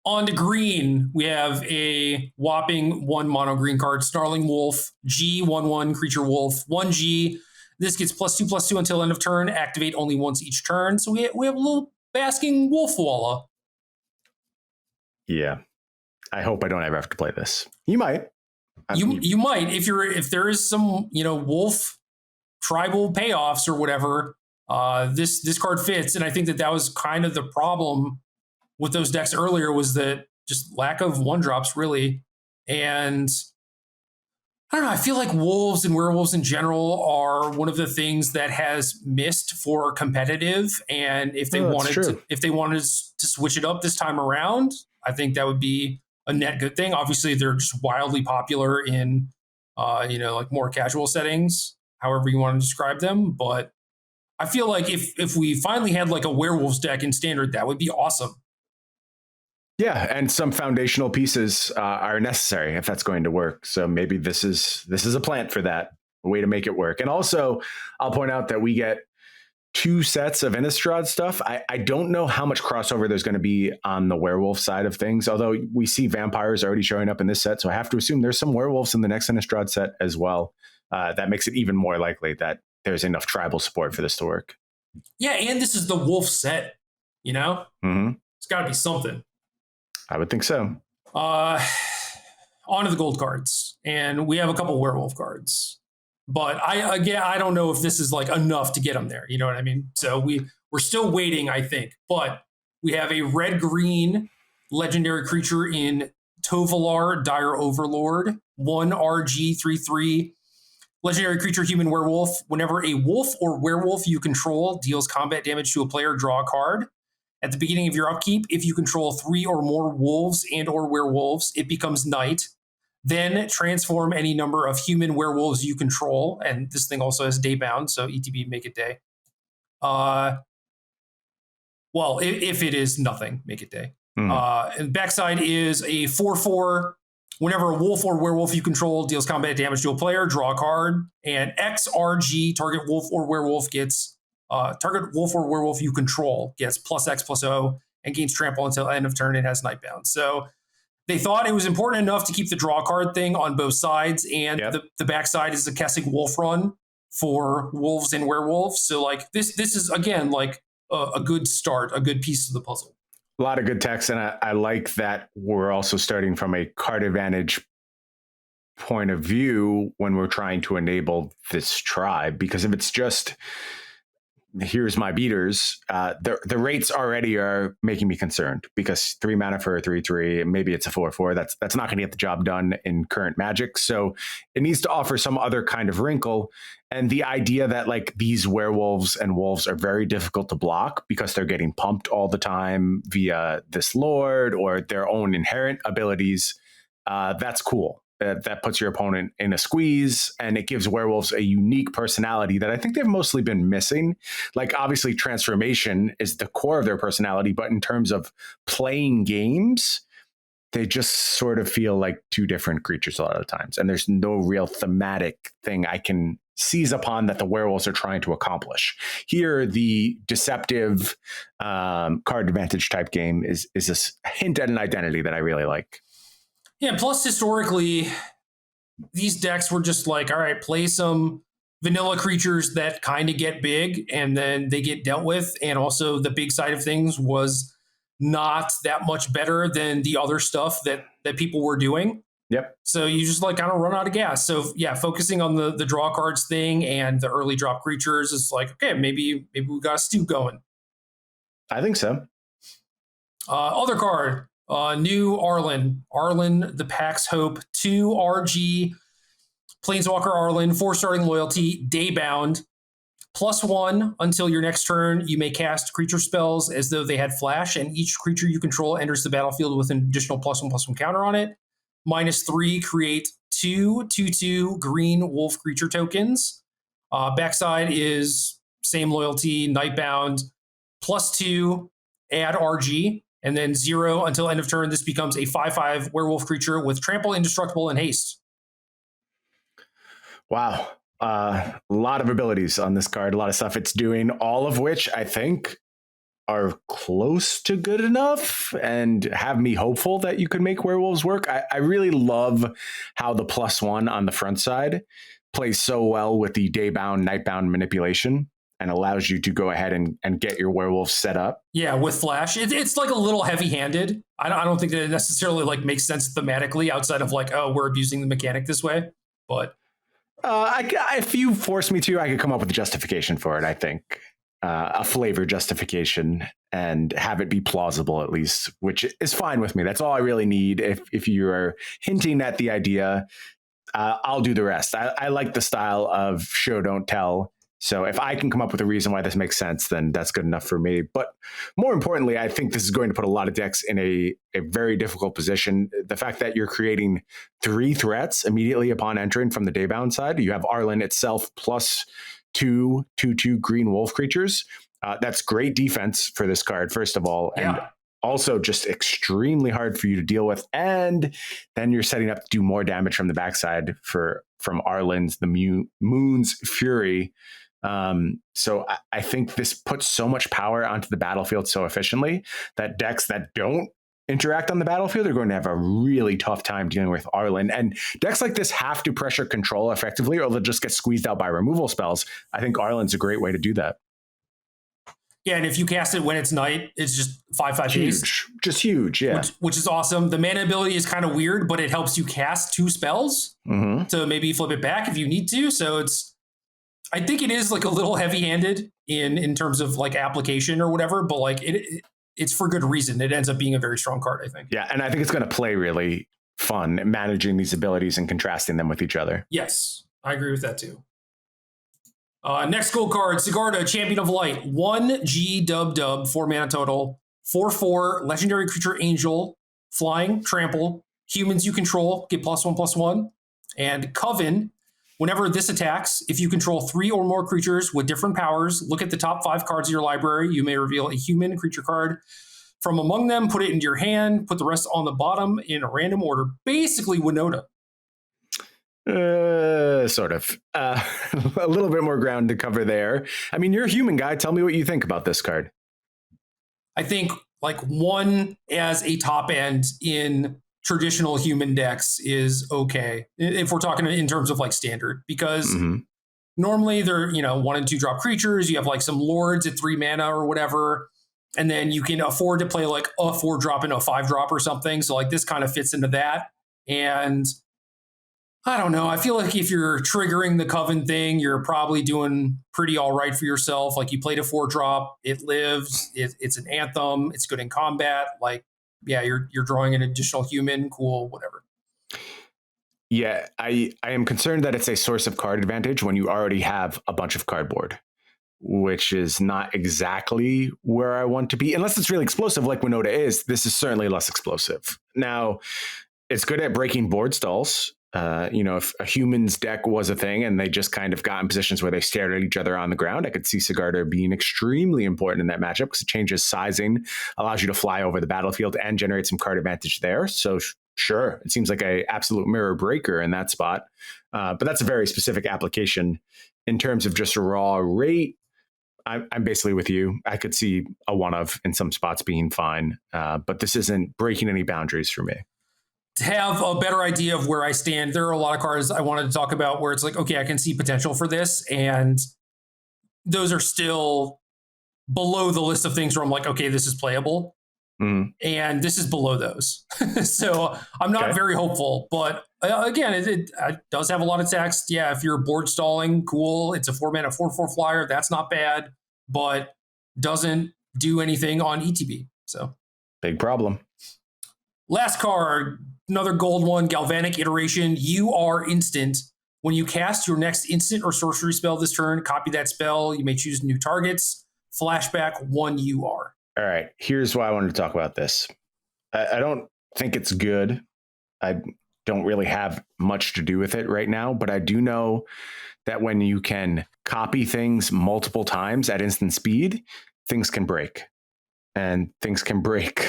On to green, we have a whopping 1 mono green card, Snarling Wolf, G, 1/1, creature wolf, 1G. This gets +2/+2 until end of turn, activate only once each turn. So we have a little basking wolf walla. Yeah. I hope I don't ever have to play this. You might. You might if there is some, wolf tribal payoffs or whatever. This card fits, and I think that was kind of the problem with those decks earlier, was that just lack of 1-drops really. And I don't know, I feel like wolves and werewolves in general are one of the things that has missed for competitive. And if they wanted to switch it up this time around, I think that would be a net good thing. Obviously, they're just wildly popular in, like more casual settings, however you want to describe them. But I feel like if we finally had like a werewolves deck in standard, that would be awesome. Yeah, and some foundational pieces are necessary if that's going to work. So maybe this is a plant for that, a way to make it work. And also, I'll point out that we get 2 sets of Innistrad stuff. I don't know how much crossover there's going to be on the werewolf side of things, although we see vampires already showing up in this set. So I have to assume there's some werewolves in the next Innistrad set as well. That makes it even more likely that there's enough tribal support for this to work. Yeah, and this is the wolf set, Mm-hmm. It's got to be something. I would think so. On to the gold cards, and we have a couple werewolf cards, but I don't know if this is like enough to get them there. You know what I mean? So we're still waiting, I think, but we have a red-green legendary creature in Tovolar, Dire Overlord, 1 RG 3/3. Legendary creature, human werewolf. Whenever a wolf or werewolf you control deals combat damage to a player, draw a card. At the beginning of your upkeep, if you control 3 or more wolves and or werewolves, it becomes night. Then transform any number of human werewolves you control. And this thing also has day bound, so ETB, make it day. If it is nothing, make it day. And backside is a 4/4. Whenever a wolf or werewolf you control deals combat damage to a player, draw a card. And XRG, target wolf or werewolf you control gets +X/+O and gains trample until end of turn and has nightbound. So they thought it was important enough to keep the draw card thing on both sides, and the backside is the Kessig Wolf run for wolves and werewolves. So like this is again like a good start, a good piece of the puzzle. A lot of good text, and I like that we're also starting from a card advantage point of view when we're trying to enable this tribe, because if it's just here's my beaters, the rates already are making me concerned, because 3 mana for a 3/3, maybe it's a 4/4. That's not going to get the job done in current Magic. So it needs to offer some other kind of wrinkle. And the idea that like these werewolves and wolves are very difficult to block because they're getting pumped all the time via this lord or their own inherent abilities, that's cool. That puts your opponent in a squeeze, and it gives werewolves a unique personality that I think they've mostly been missing. Like, obviously, transformation is the core of their personality, but in terms of playing games, they just sort of feel like 2 different creatures a lot of times. And there's no real thematic thing I can seize upon that the werewolves are trying to accomplish. Here, the deceptive card advantage type game is this hint at an identity that I really like. Yeah, plus historically, these decks were just like, all right, play some vanilla creatures that kind of get big and then they get dealt with. And also the big side of things was not that much better than the other stuff that people were doing. Yep. So you just like kind of run out of gas. So yeah, focusing on the draw cards thing and the early drop creatures is like, okay, maybe we got a stew going. I think so. Other card. New Arlinn, the Pack's Hope, 2 RG, Planeswalker Arlinn, 4 starting loyalty, daybound, +1 until your next turn. You may cast creature spells as though they had flash, and each creature you control enters the battlefield with an additional +1/+1 counter on it. -3, create 2/2 green wolf creature tokens. Backside is same loyalty, nightbound, +2, add RG. And then 0 until end of turn, this becomes a 5/5 werewolf creature with trample, indestructible, and haste. Wow. A lot of abilities on this card, a lot of stuff it's doing, all of which I think are close to good enough and have me hopeful that you could make werewolves work. I really love how the +1 on the front side plays so well with the daybound, nightbound manipulation, and allows you to go ahead and get your werewolf set up. Yeah, with flash. It's like a little heavy-handed. I don't think that it necessarily like makes sense thematically outside of like, oh, we're abusing the mechanic this way. But if you force me to, I could come up with a justification for it, I think. A flavor justification, and have it be plausible at least, which is fine with me. That's all I really need. If you are hinting at the idea, I'll do the rest. I like the style of show, don't tell. So if I can come up with a reason why this makes sense, then that's good enough for me. But more importantly, I think this is going to put a lot of decks in a very difficult position. The fact that you're creating 3 threats immediately upon entering from the Daybound side. You have Arlinn itself plus 2/2/2 green wolf creatures. That's great defense for this card, first of all. And also just extremely hard for you to deal with. And then you're setting up to do more damage from the backside from Arlinn's the Moon's Fury. So I think this puts so much power onto the battlefield so efficiently that decks that don't interact on the battlefield are going to have a really tough time dealing with Arlinn. And decks like this have to pressure control effectively, or they'll just get squeezed out by removal spells. I think Arlinn's a great way to do that. Yeah, and if you cast it when it's night, it's just 5/5 huge, just huge, yeah. Which is awesome. The mana ability is kind of weird, but it helps you cast 2 spells to maybe flip it back if you need to. So I think it is like a little heavy-handed in terms of like application or whatever, but like it's for good reason. It ends up being a very strong card, I think. Yeah, and I think it's going to play really fun managing these abilities and contrasting them with each other. Yes, I agree with that too. Next gold card, Sigarda, Champion of Light. 1 dub, 4 mana total. 4/4, legendary creature angel, flying, trample. Humans you control get +1/+1. And Coven, whenever this attacks, if you control 3 or more creatures with different powers, look at the top 5 cards of your library. You may reveal a human creature card from among them, put it into your hand, put the rest on the bottom in a random order. Basically Winota. Sort of. A little bit more ground to cover there. I mean, you're a human guy. Tell me what you think about this card. I think like 1 as a top end in traditional human decks is okay. If we're talking in terms of like standard, because normally they're, 1 and 2 drop creatures. You have like some lords at 3 mana or whatever. And then you can afford to play like a 4 drop and a 5 drop or something. So like this kind of fits into that. And I don't know. I feel like if you're triggering the Coven thing, you're probably doing pretty all right for yourself. Like you played a 4 drop, it lives, it's an anthem, it's good in combat. Like, yeah, you're drawing an additional human, cool, whatever. Yeah, I am concerned that it's a source of card advantage when you already have a bunch of cardboard, which is not exactly where I want to be. Unless it's really explosive like Winota is, this is certainly less explosive. Now, it's good at breaking board stalls. If a human's deck was a thing and they just kind of got in positions where they stared at each other on the ground, I could see Sigarda being extremely important in that matchup because it changes sizing, allows you to fly over the battlefield and generate some card advantage there. So sure, it seems like a absolute mirror breaker in that spot. But that's a very specific application. In terms of just a raw rate, I'm basically with you. I could see a 1-of in some spots being fine, but this isn't breaking any boundaries for me. To have a better idea of where I stand, there are a lot of cards I wanted to talk about where it's like, okay, I can see potential for this. And those are still below the list of things where I'm like, okay, this is playable. And this is below those. So I'm not very hopeful. But again, it does have a lot of text. Yeah, if you're board stalling, cool. It's a 4 mana 4/4 flyer. That's not bad, but doesn't do anything on ETB. So big problem. Last card, another gold one, Galvanic Iteration. You are instant. When you cast your next instant or sorcery spell this turn, copy that spell. You may choose new targets. Flashback 1 you are. All right, here's why I wanted to talk about this. I don't think it's good. I don't really have much to do with it right now, but I do know that when you can copy things multiple times at instant speed, things can break. And things can break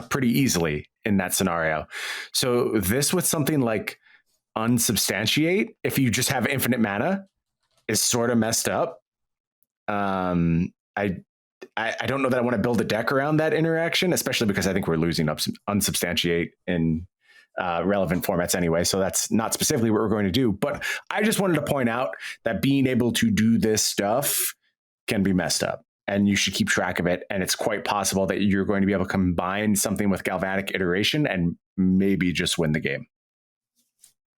pretty easily in that scenario. So this with something like Unsubstantiate, if you just have infinite mana, is sort of messed up. I don't know that I want to build a deck around that interaction, especially because I think we're losing Unsubstantiate in relevant formats anyway. So that's not specifically what we're going to do. But I just wanted to point out that being able to do this stuff can be messed up. And you should keep track of it. And it's quite possible that you're going to be able to combine something with Galvanic Iteration and maybe just win the game.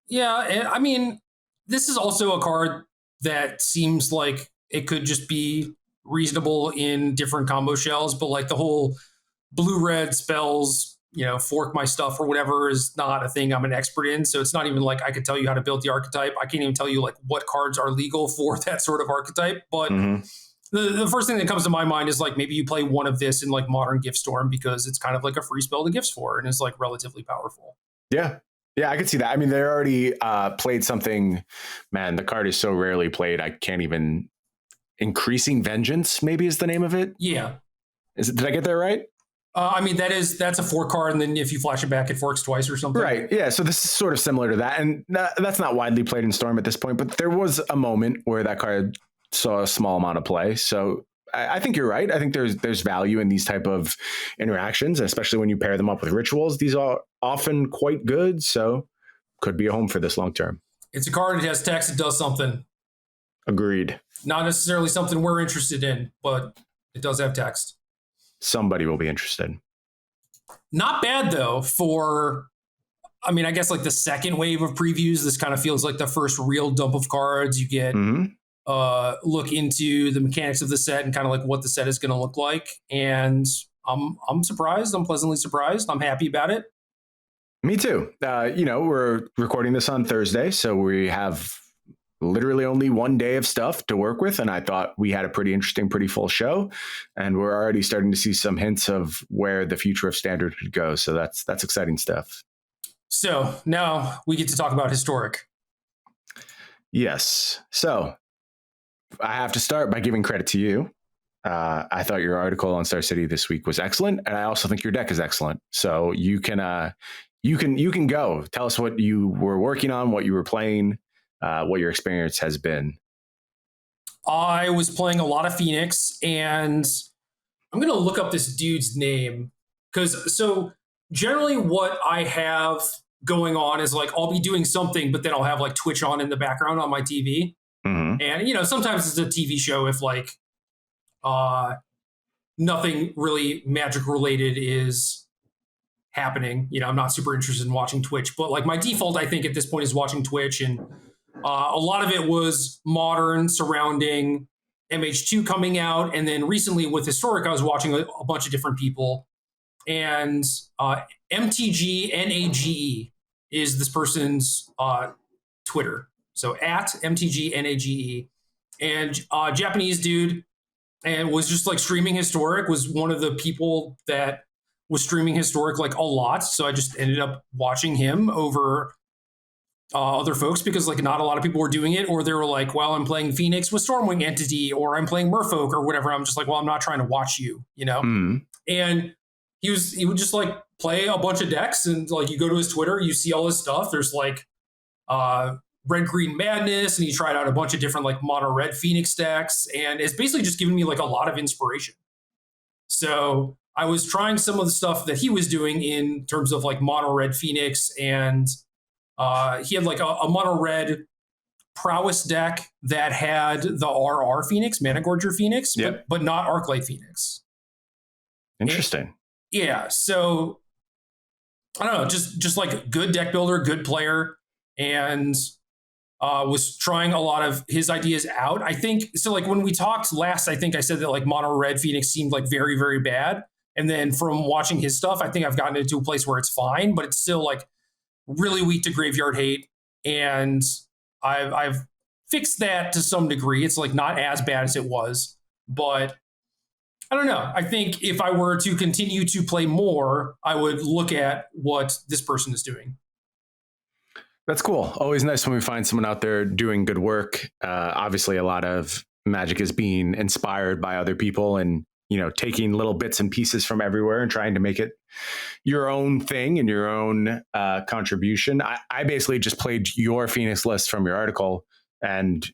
Yeah, I mean, this is also a card that seems like it could just be reasonable in different combo shells, but like the whole blue-red spells fork my stuff or whatever is not a thing I'm an expert in. So it's not even like I could tell you how to build the archetype. I can't even tell you like what cards are legal for that sort of archetype. But the first thing that comes to my mind is like maybe you play one of this in like Modern Giftstorm because it's kind of like a free spell to gifts for and is like relatively powerful. Yeah. Yeah, I could see that. I mean, they already played something. Man, the card is so rarely played. I can't even. Increasing Vengeance, maybe is the name of it. Yeah. Did I get that right? I mean, that's a 4 card, and then if you flash it back, it forks twice or something. Right. Yeah. So this is sort of similar to that, and that's not widely played in Storm at this point. But there was a moment where that card saw a small amount of play. So I think you're right. I think there's value in these type of interactions, especially when you pair them up with rituals. These are often quite good. So could be a home for this long term. It's a card. It has text. It does something. Agreed. Not necessarily something we're interested in, but it does have text. Somebody will be interested. Not bad, though, I guess like the second wave of previews. This kind of feels like the first real dump of cards. You get look into the mechanics of the set and kind of like what the set is going to look like. And I'm surprised. I'm pleasantly surprised. I'm happy about it. Me too. We're recording this on Thursday, so we have literally only one day of stuff to work with. And I thought we had a pretty interesting, pretty full show. And we're already starting to see some hints of where the future of Standard could go. So that's exciting stuff. So now we get to talk about Historic. Yes. So I have to start by giving credit to you. I thought your article on Star City this week was excellent. And I also think your deck is excellent. So you can go. Tell us what you were working on, what you were playing, what your experience has been. I was playing a lot of Phoenix, and I'm going to look up this dude's name so generally what I have going on is like I'll be doing something, but then I'll have like Twitch on in the background on my TV. And, sometimes it's a TV show if like nothing really magic related is happening. I'm not super interested in watching Twitch, but like my default, I think at this point is watching Twitch, and a lot of it was Modern surrounding MH2 coming out. And then recently with Historic, I was watching a bunch of different people. And MTG NAGE is this person's Twitter. So at MTG NAGE. And Japanese dude, and was just like streaming Historic, was one of the people that was streaming Historic like a lot. So I just ended up watching him over other folks because like not a lot of people were doing it, or they were like, well, I'm playing Phoenix with Stormwing Entity, or I'm playing Merfolk or whatever. I'm just like, well, I'm not trying to watch you, And he would just like play a bunch of decks, and like you go to his Twitter, you see all his stuff. There's like Red Green Madness, and he tried out a bunch of different like mono red Phoenix decks, and it's basically just given me like a lot of inspiration. So I was trying some of the stuff that he was doing in terms of like mono red Phoenix, and he had like a mono red prowess deck that had the RR Phoenix, Mana Gorger Phoenix, but not Arclight Phoenix. Interesting. Yeah, so I don't know, just like good deck builder, good player, and was trying a lot of his ideas out. I think so. Like when we talked last, I think I said that like mono red Phoenix seemed like very, very bad, and then from watching his stuff, I think I've gotten into a place where it's fine, but it's still like really weak to graveyard hate, and I've fixed that to some degree. It's like not as bad as it was, but I don't know. I think if I were to continue to play more, I would look at what this person is doing. That's cool. Always nice when we find someone out there doing good work. Obviously, a lot of Magic is being inspired by other people and, taking little bits and pieces from everywhere and trying to make it your own thing and your own contribution. I basically just played your Phoenix list from your article. And,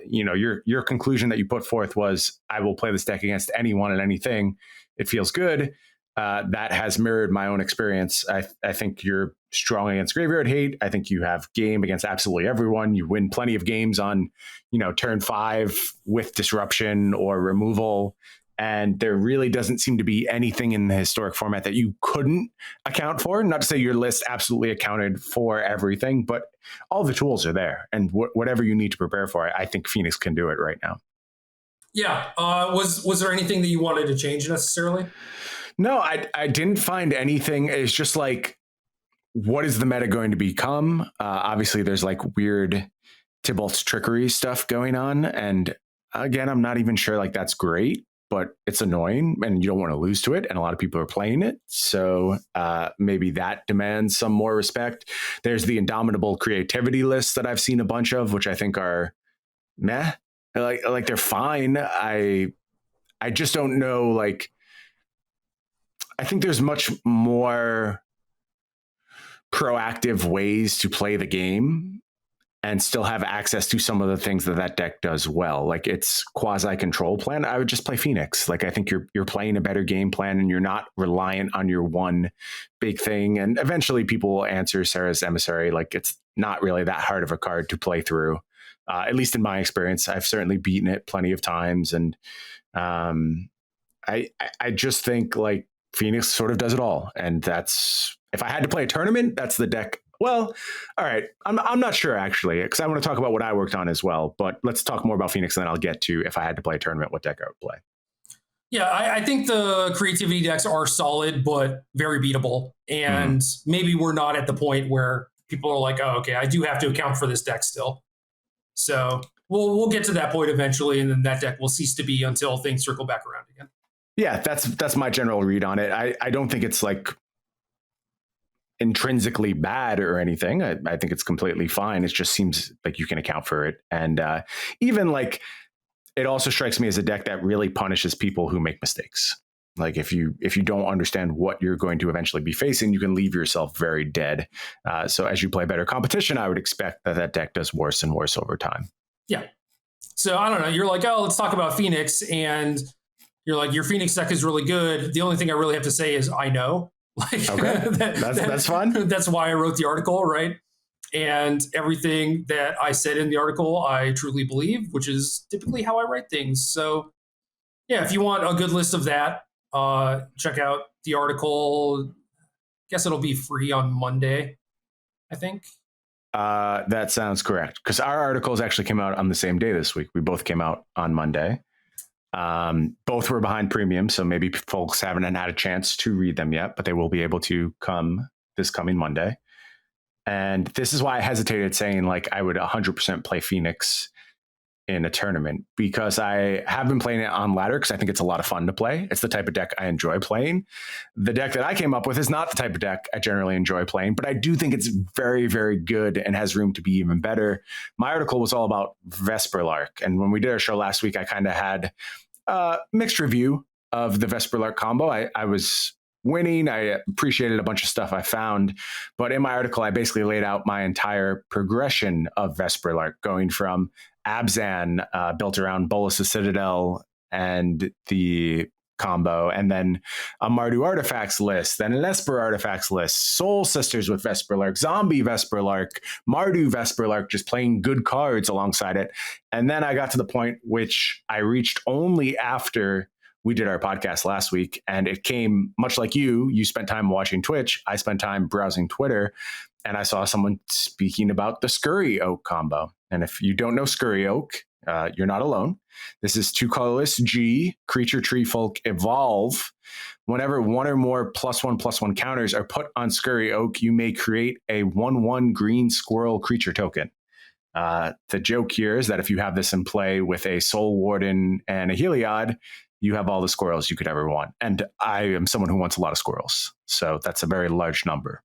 your conclusion that you put forth was, I will play this deck against anyone and anything. It feels good. That has mirrored my own experience. I think you're strong against graveyard hate. I think you have game against absolutely everyone. You win plenty of games on, turn 5 with disruption or removal. And there really doesn't seem to be anything in the Historic format that you couldn't account for. Not to say your list absolutely accounted for everything, but all the tools are there. And whatever you need to prepare for it, I think Phoenix can do it right now. Yeah. Was there anything that you wanted to change necessarily? No, I didn't find anything. It's just like, what is the meta going to become? Obviously, there's like weird Tybalt's trickery stuff going on. And again, I'm not even sure like that's great, but it's annoying and you don't want to lose to it. And a lot of people are playing it. So maybe that demands some more respect. There's the Indomitable creativity list that I've seen a bunch of, which I think are meh. Like they're fine. I just don't know. Like, I think there's much more proactive ways to play the game and still have access to some of the things that deck does well. Like its quasi control plan, I would just play Phoenix. Like I think you're playing a better game plan and you're not reliant on your one big thing. And eventually people will answer Sarah's Emissary. Like it's not really that hard of a card to play through. At least in my experience, I've certainly beaten it plenty of times. And I just think like Phoenix sort of does it all. And that's, if I had to play a tournament, that's the deck. Well, all right. I'm not sure actually, because I want to talk about what I worked on as well. But let's talk more about Phoenix, and then I'll get to if I had to play a tournament, what deck I would play. Yeah, I think the creativity decks are solid, but very beatable. And maybe we're not at the point where people are like, oh, okay, I do have to account for this deck still. So we'll get to that point eventually, and then that deck will cease to be until things circle back around again. Yeah, that's my general read on it. I don't think it's like intrinsically bad or anything. I think it's completely fine. It just seems like you can account for it. And even like, it also strikes me as a deck that really punishes people who make mistakes. Like if you don't understand what you're going to eventually be facing, you can leave yourself very dead. So as you play better competition, I would expect that deck does worse and worse over time. Yeah. So I don't know. You're like, oh, let's talk about Phoenix. And you're like, your Phoenix deck is really good. The only thing I really have to say is I know. Like, okay, that's fun. That's why I wrote the article, right? And everything that I said in the article, I truly believe, which is typically how I write things. So yeah, if you want a good list of that, check out the article. Guess it'll be free on Monday, I think. That sounds correct, because our articles actually came out on the same day this week. We both came out on Monday. Both were behind premium, so maybe folks haven't had a chance to read them yet, but they will be able to come this coming Monday. And this is why I hesitated saying like I would 100% play Phoenix in a tournament, because I have been playing it on ladder because I think it's a lot of fun to play. It's the type of deck I enjoy playing. The deck that I came up with is not the type of deck I generally enjoy playing, but I do think it's very, very good and has room to be even better. My article was all about Vesperlark. And when we did our show last week, I kind of had a mixed review of the Vesperlark combo. I was winning. I appreciated a bunch of stuff I found. But in my article, I basically laid out my entire progression of Vesperlark, going from Abzan, built around Bolas' Citadel and the combo, and then a Mardu Artifacts list, then an Esper Artifacts list, Soul Sisters with Vesperlark, Zombie Vesperlark, Mardu Vesperlark, just playing good cards alongside it. And then I got to the point which I reached only after we did our podcast last week, and it came much like you spent time watching Twitch. I spent time browsing Twitter, and I saw someone speaking about the Scurry Oak combo. And if you don't know Scurry Oak, you're not alone. This is 2 colorless G, creature, tree, folk, evolve. Whenever one or more +1/+1 counters are put on Scurry Oak, you may create a 1/1 green squirrel creature token. The joke here is that if you have this in play with a Soul Warden and a Heliod, you have all the squirrels you could ever want. And I am someone who wants a lot of squirrels. So that's a very large number.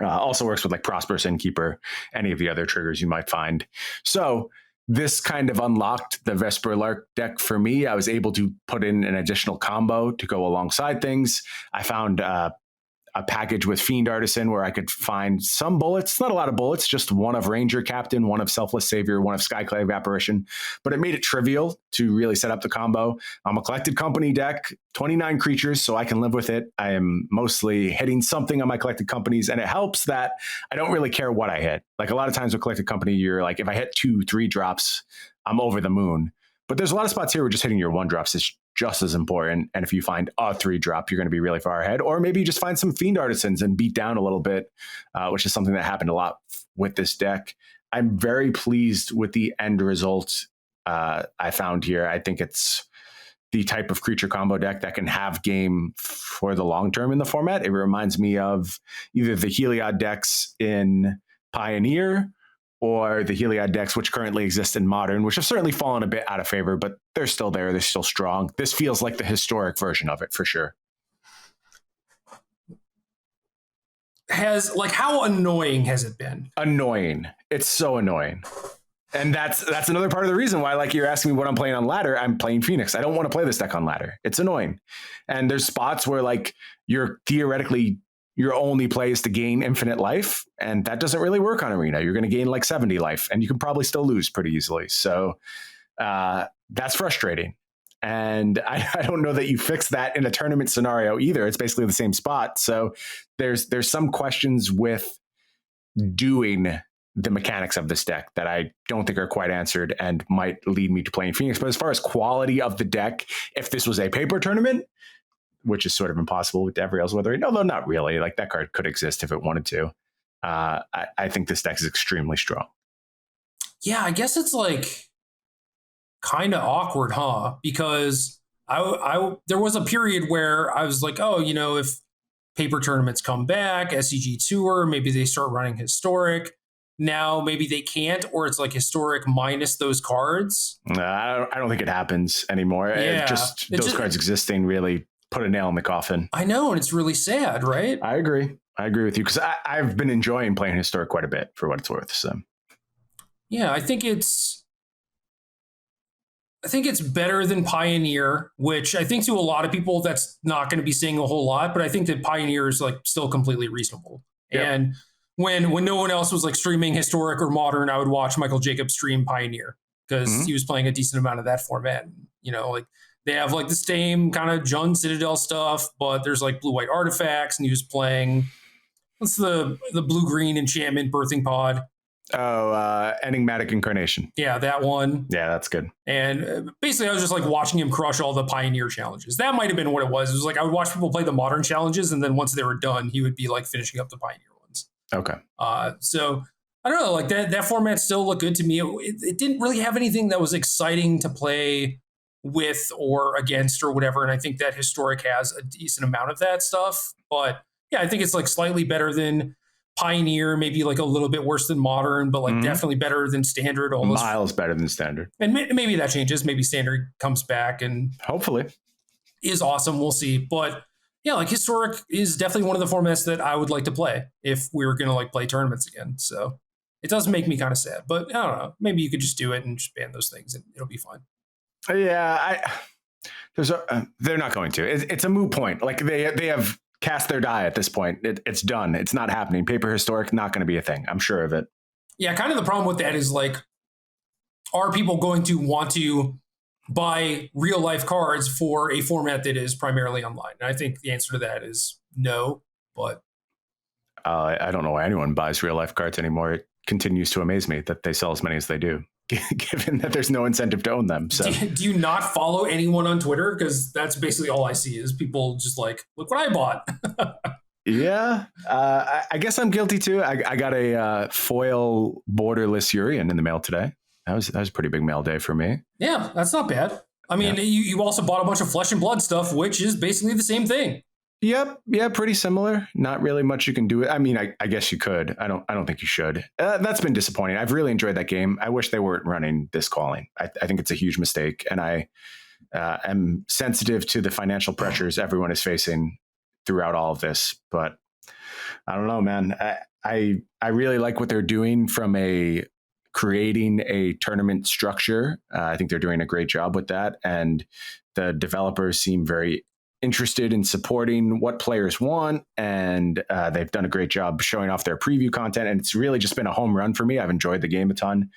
Also works with like Prosperous Innkeeper, any of the other triggers you might find. So this kind of unlocked the Vesperlark deck for me. I was able to put in an additional combo to go alongside things. I found a package with Fiend Artisan where I could find some bullets, not a lot of bullets, just one of Ranger Captain, one of Selfless Savior, one of Skyclave Apparition, but it made it trivial to really set up the combo. I'm a Collected Company deck, 29 creatures, so I can live with it. I am mostly hitting something on my Collected Companies, and it helps that I don't really care what I hit. Like a lot of times with Collected Company, you're like, if I hit 2-3 drops, I'm over the moon. But there's a lot of spots here where just hitting your 1 drops is just as important. And if you find a 3 drop, you're going to be really far ahead. Or maybe you just find some Fiend Artisans and beat down a little bit, which is something that happened a lot with this deck. I'm very pleased with the end result I found here. I think it's the type of creature combo deck that can have game for the long term in the format. It reminds me of either the Heliod decks in Pioneer or the Heliod decks, which currently exist in Modern, which have certainly fallen a bit out of favor, but they're still there. They're still strong. This feels like the historic version of it for sure. How annoying has it been? Annoying. It's so annoying. And that's another part of the reason why, like, you're asking me what I'm playing on ladder. I'm playing Phoenix. I don't want to play this deck on ladder. It's annoying. And there's spots where, like, you're theoretically, your only play is to gain infinite life. And that doesn't really work on Arena. You're going to gain like 70 life and you can probably still lose pretty easily. So that's frustrating. And I don't know that you fix that in a tournament scenario either. It's basically the same spot. So there's some questions with doing the mechanics of this deck that I don't think are quite answered and might lead me to playing Phoenix. But as far as quality of the deck, if this was a paper tournament, which is sort of impossible with every else weathering, although not really, like that card could exist if it wanted to. I think this deck is extremely strong. Yeah, I guess it's like kind of awkward, huh? Because I there was a period where I was like, oh, if paper tournaments come back, SCG Tour, maybe they start running historic. Now maybe they can't, or it's like historic minus those cards. I don't think it happens anymore. Yeah. Those cards existing really put a nail in the coffin. I know, and it's really sad, right? I agree with you, because I've been enjoying playing historic quite a bit for what it's worth. So yeah, I think it's better than Pioneer, which I think to a lot of people that's not going to be saying a whole lot, but I think that Pioneer is like still completely reasonable. Yep. And when no one else was like streaming historic or modern, I would watch Michael Jacobs stream Pioneer because he was playing a decent amount of that format. Like they have like the same kind of Jund Citadel stuff, but there's like blue-white artifacts, and he was playing what's the blue-green enchantment birthing pod. Oh, Enigmatic Incarnation. Yeah, that one. Yeah, that's good. And basically, I was just like watching him crush all the Pioneer challenges. That might have been what it was. It was like I would watch people play the modern challenges, and then once they were done, he would be like finishing up the Pioneer ones. Okay. So I don't know, like that format still looked good to me. It didn't really have anything that was exciting to play with or against or whatever. And I think that historic has a decent amount of that stuff. But yeah, I think it's like slightly better than Pioneer, maybe like a little bit worse than modern, but like definitely better than standard. Miles better than standard. And maybe that changes. Maybe standard comes back and hopefully is awesome. We'll see. But yeah, like historic is definitely one of the formats that I would like to play if we were going to like play tournaments again. So it does make me kind of sad, but I don't know. Maybe you could just do it and just ban those things and it'll be fine. Yeah, they're not going to. It's a moot point. Like they have cast their die at this point. It's done. It's not happening. Paper historic, not going to be a thing. I'm sure of it. Yeah, kind of the problem with that is like, are people going to want to buy real life cards for a format that is primarily online? And I think the answer to that is no, but I don't know why anyone buys real life cards anymore. It continues to amaze me that they sell as many as they do, given that there's no incentive to own them. So do you not follow anyone on Twitter? Because that's basically all I see is people just like, look what I bought. Yeah, I guess I'm guilty too. I got a foil borderless Urian in the mail today. That was a pretty big mail day for me. Yeah, that's not bad. I mean, you also bought a bunch of Flesh and Blood stuff, which is basically the same thing. Yep. Yeah, pretty similar. Not really much you can do. I mean, I guess you could. I don't think you should. That's been disappointing. I've really enjoyed that game. I wish they weren't running this calling. I think it's a huge mistake, and I am sensitive to the financial pressures everyone is facing throughout all of this. But I don't know, man. I really like what they're doing from creating a tournament structure. I think they're doing a great job with that, and the developers seem very interested in supporting what players want, and they've done a great job showing off their preview content, and it's really just been a home run for me. I've enjoyed the game a ton.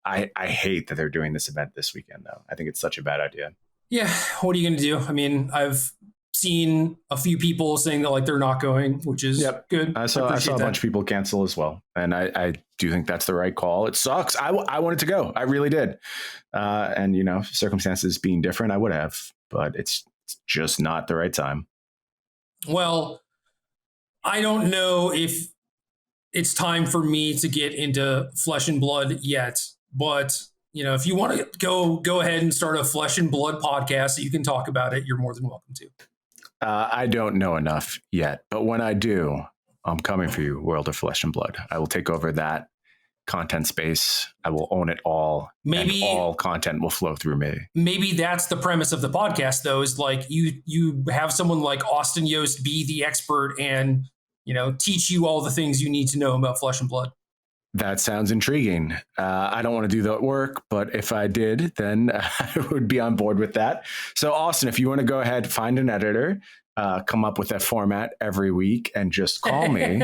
I hate that they're doing this event this weekend, though. I think it's such a bad idea. Yeah, what are you going to do? I mean, I've seen a few people saying that like they're not going, which is good. I saw a bunch of people cancel as well, and I do think that's the right call. It sucks. I wanted to go. I really did, and circumstances being different, I would have, but it's just not the right time. Well, I don't know if it's time for me to get into Flesh and Blood yet, but if you want to go ahead and start a Flesh and Blood podcast so you can talk about it, you're more than welcome to. I don't know enough yet, but when I do, I'm coming for you, World of Flesh and Blood. I will take over that content space. I will own it all. Maybe all content will flow through me. Maybe that's the premise of the podcast, though, is like you have someone like Austin Yost be the expert and teach you all the things you need to know about Flesh and Blood. That sounds intriguing. I don't want to do that work, but if I did, then I would be on board with that. So Austin, if you want to go ahead, find an editor, come up with that format every week and just call me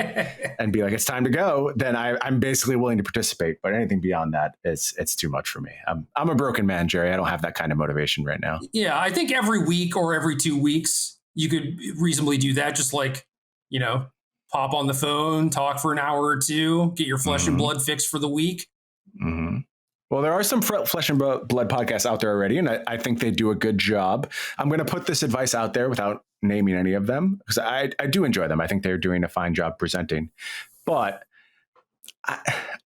and be like, it's time to go, then I'm basically willing to participate. But anything beyond that, it's too much for me. I'm a broken man, Jerry. I don't have that kind of motivation right now. Yeah, I think every week or every 2 weeks, you could reasonably do that. Just like, pop on the phone, talk for an hour or two, get your Flesh and Blood fix for the week. Mm-hmm. Well, there are some Flesh and Blood podcasts out there already, and I think they do a good job. I'm going to put this advice out there without naming any of them, because I do enjoy them. I think they're doing a fine job presenting. But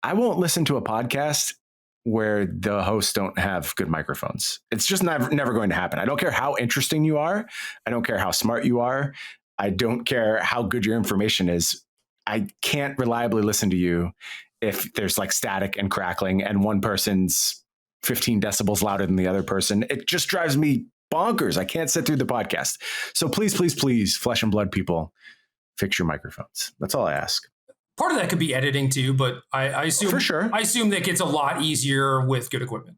I won't listen to a podcast where the hosts don't have good microphones. It's just never going to happen. I don't care how interesting you are. I don't care how smart you are. I don't care how good your information is. I can't reliably listen to you if there's like static and crackling and one person's 15 decibels louder than the other person. It just drives me bonkers. I can't sit through the podcast. So please, please, please, Flesh and Blood people, fix your microphones. That's all I ask. Part of that could be editing too, but I assume for sure. I assume that gets a lot easier with good equipment.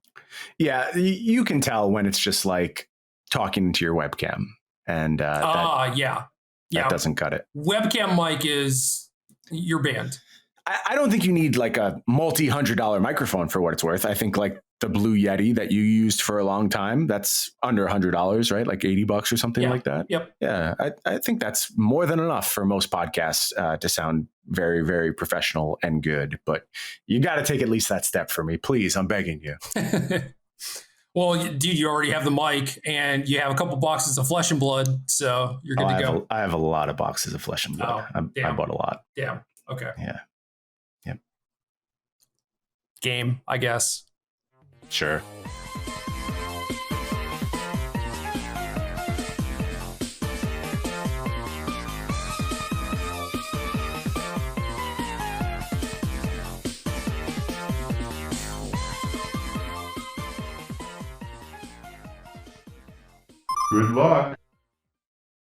Yeah, you can tell when it's just like talking into your webcam, and that doesn't cut it. Webcam mic is your band. I don't think you need like a multi-$100 microphone for what it's worth. I think like the Blue Yeti that you used for a long time, that's under $100, right? Like $80 or something like that. Yep. Yeah. I think that's more than enough for most podcasts to sound very, very professional and good. But you got to take at least that step for me. Please, I'm begging you. Well, dude, you already have the mic and you have a couple boxes of Flesh and Blood, so you're good to go. I have a lot of boxes of Flesh and Blood. I bought a lot. Damn. Okay. Yeah. Yep. Game, I guess. Sure. Good luck.